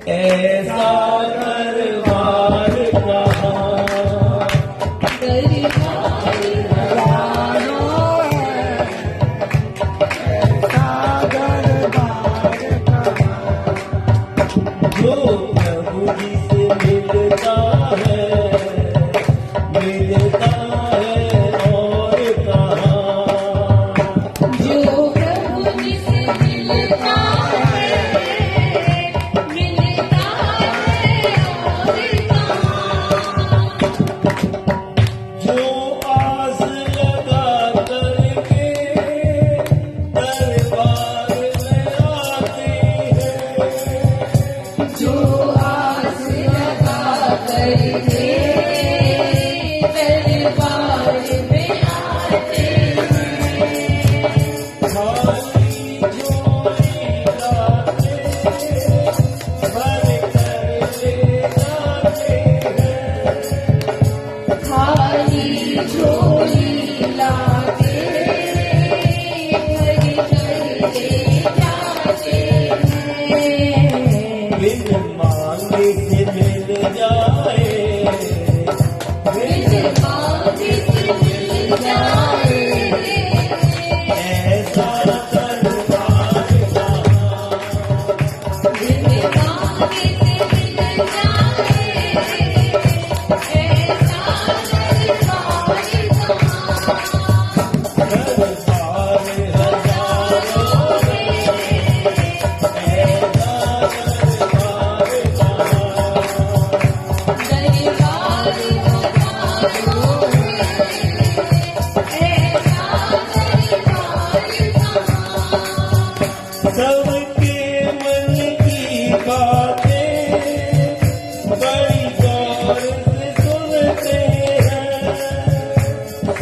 ऐसा दरबार कहाँ, जो प्रभु जी से मिलता है और कहाँ, जो प्रभु जी से मिलता है और कहाँ, जो आस लगा करके दरबार में आते हैं, जो आस लगा करके दरबार में आते हैं, खाली झोली लाते भर कर ले जाते हैं, खाली झोली लाके भर कर ले जाते हैं। बिन मांगे से मिल जाए, बिन मांगे से मिल जाए, ऐसा दरबार कहाँ, बिन मांगे से मिल जाए, ऐसा दरबार कहाँ।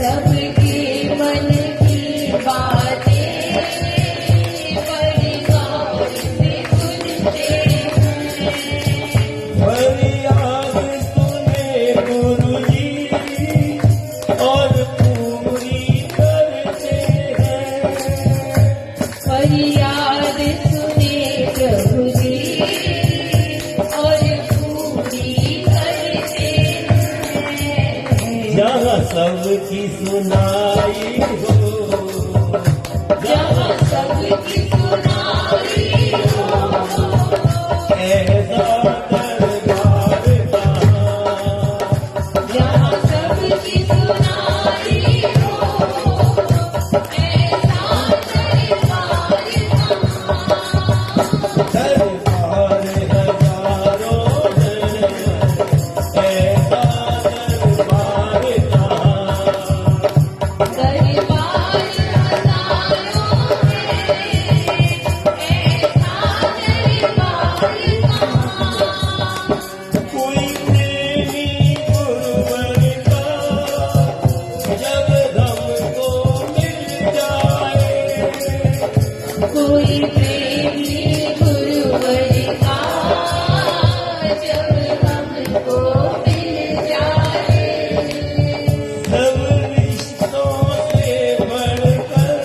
सबके मन की बातें बड़ी गौर से सुनते हैं। फरियाद सुने गुरु जी और पूरी करते हैं। फरियाद सुने प्रभु जी और पूरी करते हैं। जहाँ सबकी सुनाई हो, जहाँ सबकी सुनाई हो, ऐसा दरबार कहाँ। जहाँ सबकी सुनाई हो, ऐसा दरबार कहाँ। दरबार हजारों हैं, ऐसा दरबार कहाँ। दरबार हजारों हैं, ऐसा दरबार कहाँ। कोई प्रेमी गुरुवर का जब हमको मिल जाए, कोई प्रेमी गुरुवर का जब हमको मिल जाए। सब रिश्तों से बढ़कर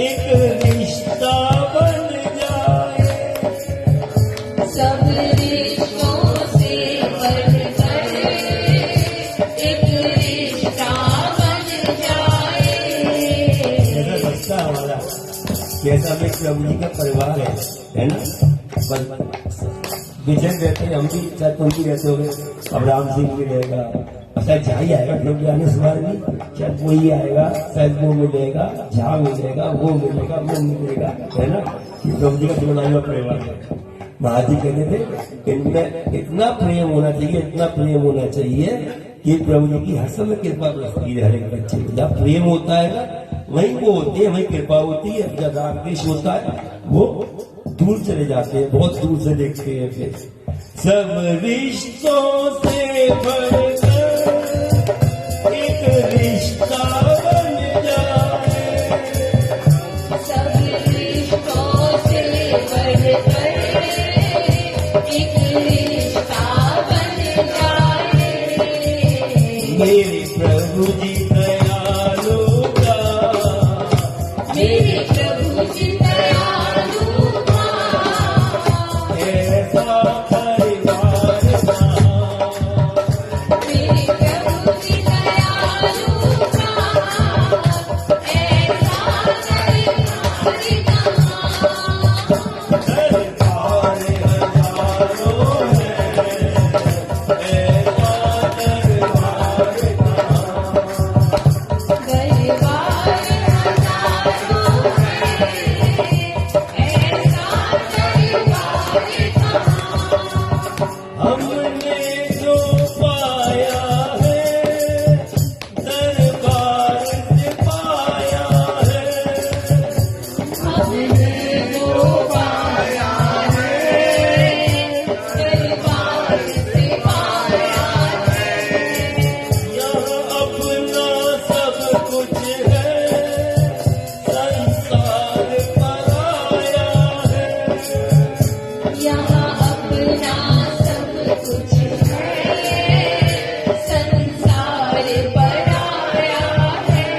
एक रिश्ता बन जाए। सब रिश्तों से बढ़कर एक रिश्ता बन जाए। ऐसा रिश्ता हमारा जैसा में प्रभु जी का परिवार है ना। बस विजन रहते हैं, हम भी शायद तुम भी रहते होगे, अब राम सिंह भी रहेगा, शायद झा ही आएगा प्रभु जी आने से बाद भी, शायद वही आएगा, शायद वो मिलेगा, झा मिलेगा, वो मिलेगा, वो मिलेगा, है ना। कि प्रभु जी का चुनाव हुआ परिवार है। महाजी कहते थे इनमें इतना प्रेम होना चाहिए, इतना प्रेम होना चाहिए कि प्रभु जी की हर समय कृपा बरसती है हर एक बच्चे को। जब प्रेम होता है ना, वहीं वो होती है, वहीं कृपा होती है। जब राग द्वेष होता है वो दूर चले जाते हैं, बहुत दूर से देखते हैं। फिर सब रिश्तों से बढ़कर एक रिश्ता बन जाए। सब रिश्तों से बढ़कर एक रिश्ता बन जाए। मेरे प्रभु जी दयालु का, मेरे प्रभु जी दयालु का ऐसा परिवार कहाँ। मेरे प्रभु जी दयालु का ऐसा दरबार कहाँ। दरबार हजारों हैं, ऐसा दरबार कहाँ। दरबार हजारों हैं, ऐसा दरबार कहाँ। हमने जो पाया है दरबार से पाया है। हमने जो पाया है दरबार से पाया है। यहाँ अपना सब कुछ है, संसार पराया है। यहाँ अपना सब कुछ है, संसार पराया है।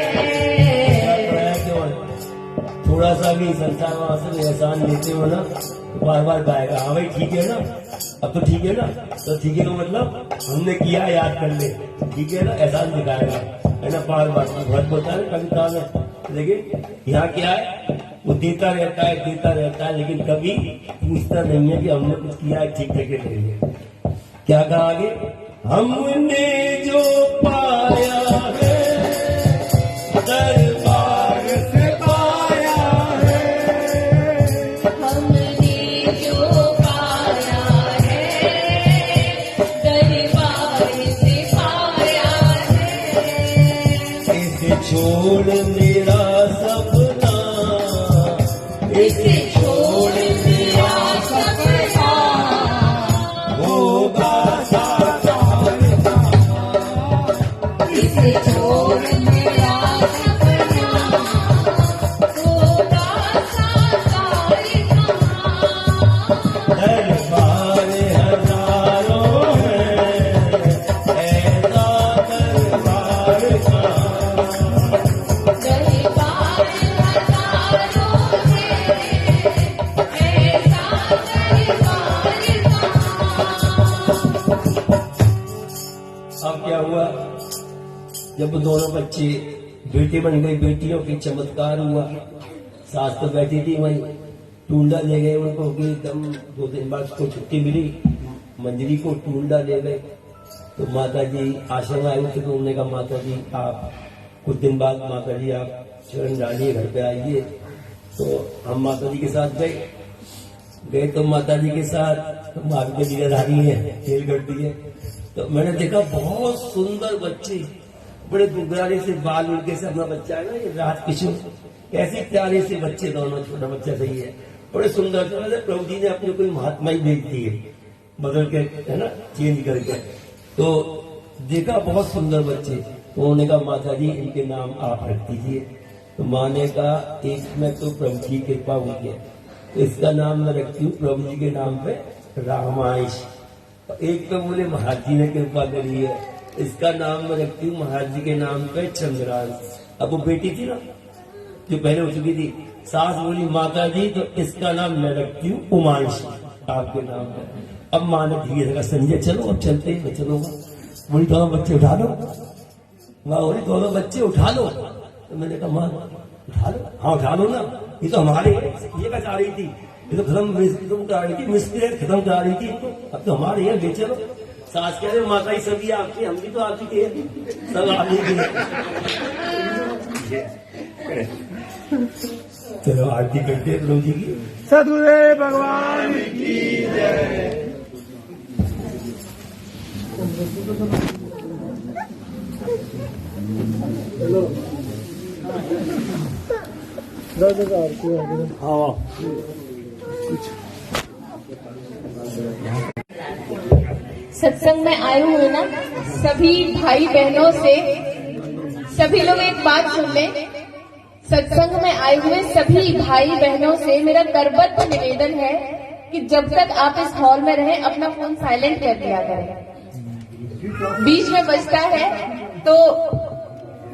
थोड़ा सा भी संसार वहां से एहसान लेते हो ना तो बार बार गाएगा, हाँ भाई ठीक है ना, अब तो ठीक है ना। तो ठीक है का मतलब हमने किया, याद कर ले, ठीक है ना, एहसान दिखाएगा, है ना। बार बार बहुत बोलता है कविता में, लेकिन यहाँ क्या है, वो देता रहता है, देता रहता है, लेकिन कभी पूछता नहीं है कि हमने कुछ किया है ठीक जगह नहीं है। क्या कहा आगे, हमने जो पाया है दरबार से पाया है। हमने जो पाया है दरबार से पाया है। इसे छोड़ मेरा सपना, इसे छोड़ मेरा सपना होगा साकार। इसे छोड़ जब दोनों बच्चे बेटे बन गए, बेटियों की चमत्कार हुआ। सास तो बैठी थी वहीं, टूंडा ले गए उनको कि एकदम 2 दिन बाद उसको छुट्टी मिली, मंजरी को टूंडा ले गए। तो माता जी आश्रम आए थे, तो उन्होंने कहा माता जी आप कुछ दिन बाद माता जी आप शरण डालिए, घर पे आइए। तो हम माता जी के साथ गए तो माता जी के साथ माता के लीलाधारी है, खेल करती है। तो मैंने देखा बहुत सुंदर बच्चे, बड़े दुगरारे से बाल उनके से, अपना बच्चा है ना ये राज किशोर, कैसे प्यारे से बच्चे दोनों, छोटा बच्चा सही है, बड़े सुंदर। प्रभु जी ने अपने कोई महात्मा ही भेज दी है, बदल के, है ना, चेंज करके। तो देखा बहुत सुंदर बच्चे। तो उन्होंने कहा माता जी इनके नाम आप रख दीजिए। तो माँ ने कहा एक में तो प्रभु की कृपा हुई है, तो इसका नाम मैं रखती हूँ प्रभु जी के नाम पे रामायश। एक पे बोले महाराज जी ने कृपा करी है, इसका नाम मैं रखती हूँ महाराज जी के नाम पे चंद्रांश। अब वो बेटी थी ना जो पहले हो चुकी थी, सास बोली माता जी तो इसका नाम मैं रखती हूँ उमांश आपके नाम पे। अब माँ ने धीरे से कहा संजय चलो अब चलते हैं, मैं चलूंगा। बोली दोनों बच्चे उठा लो, माँ बोली दोनों बच्चे उठा लो। तो मैंने कहा माँ उठा लो, हाँ उठा लो ना, ये तो हमारे, ये क्या चाह रही थी, ये तो खत्म करा रही थी, मिस्त्री खत्म करा रही थी, अब तो हमारे यहाँ बेचे लो। सास कह रहे माता ही सभी आपकी, हम भी तो आपकी के सब आप ही। चलो आरती करते हैं प्रभु जी की। सदगुरुदेव भगवान की जय। सत्संग में आए हुए ना सभी भाई बहनों से सभी लोग एक बात सुन लें। सत्संग में आए हुए सभी भाई बहनों से मेरा करबद्ध निवेदन है कि जब तक आप इस हॉल में रहें अपना फोन साइलेंट कर दिया करें। बीच में बजता है तो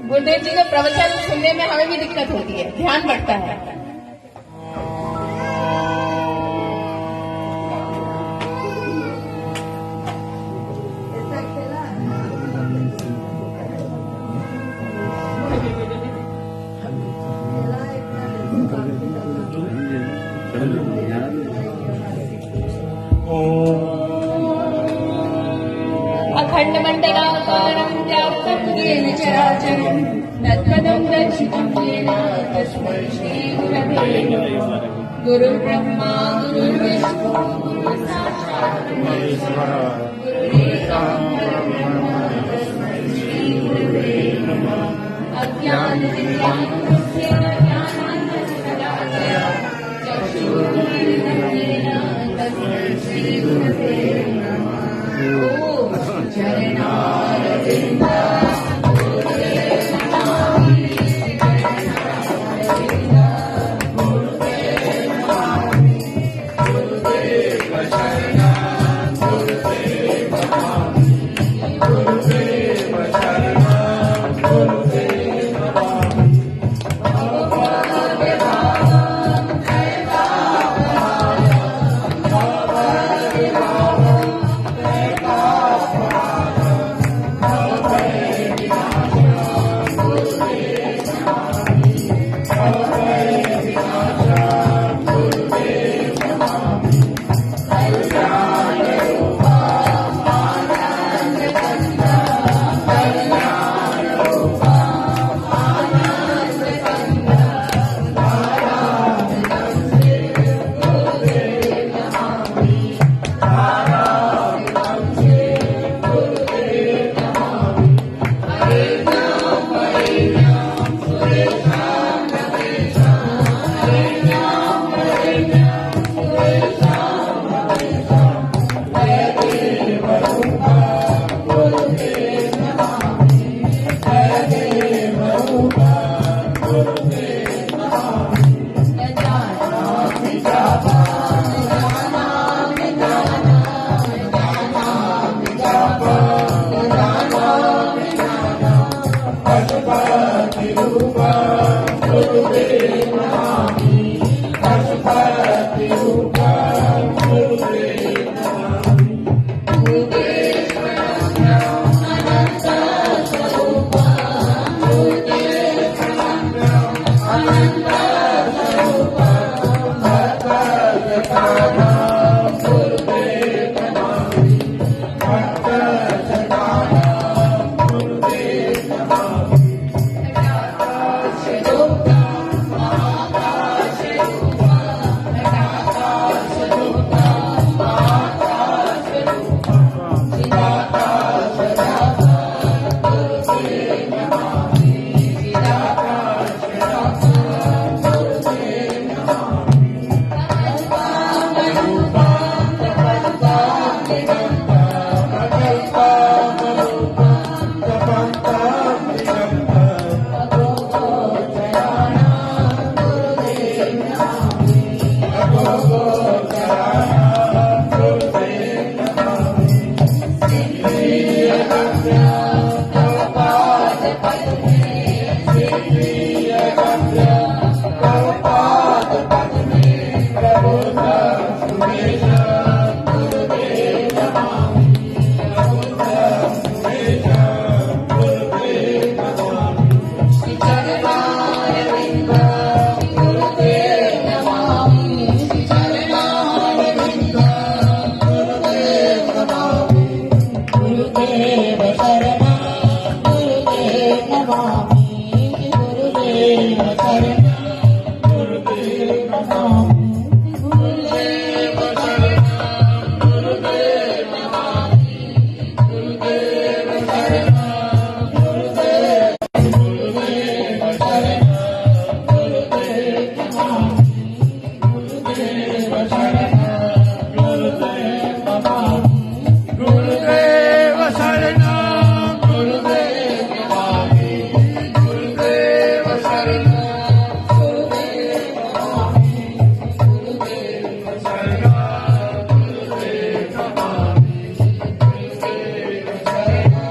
गुरुदेव जी का प्रवचन सुनने में हमें भी दिक्कत होती है, ध्यान बढ़ता है। अखंड मंडलाकारं व्याप्तं येन चराचरं तत्पदं दर्शितं येन तस्मै श्रीगुरवे नमः। गुरुर्ब्रह्मा गुरुर्विष्णु गुरुर्साक्षात् परमेश्वरः गुरुरेकं परब्रह्म तस्मै श्रीगुरवे नमः। अज्ञानविज्ञानस्य ज्ञानाञ्जनशलाकया चक्षुरुन्मीलितं तस्मै श्रीगुरवे नमः। ॐ चरणारविन्दा गुरुदेव अनंत स्वरूपा नमामि गुरुदेव शरणं गुरुदेव नमामि गुरुदेव शरणं गुरुदेव नमामि गुरुदेव शरणं गुरुदेव गुरुदेव शरणं गुरुदेव नमामि गुरुदेव शरणं गुरुदेव नमामि गुरुदेव शरणं गुरुदेव नमामि गुरुदेव शरणं गुरुदेव नमामि गुरुदेव शरणं गुरुदेव नमामि गुरुदेव शरणं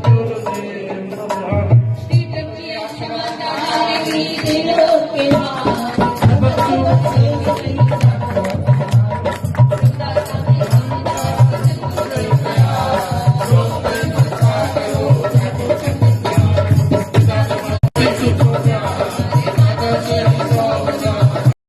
गुरुदेव नमामि श्री प्रभु यशोदा दिलों के माँ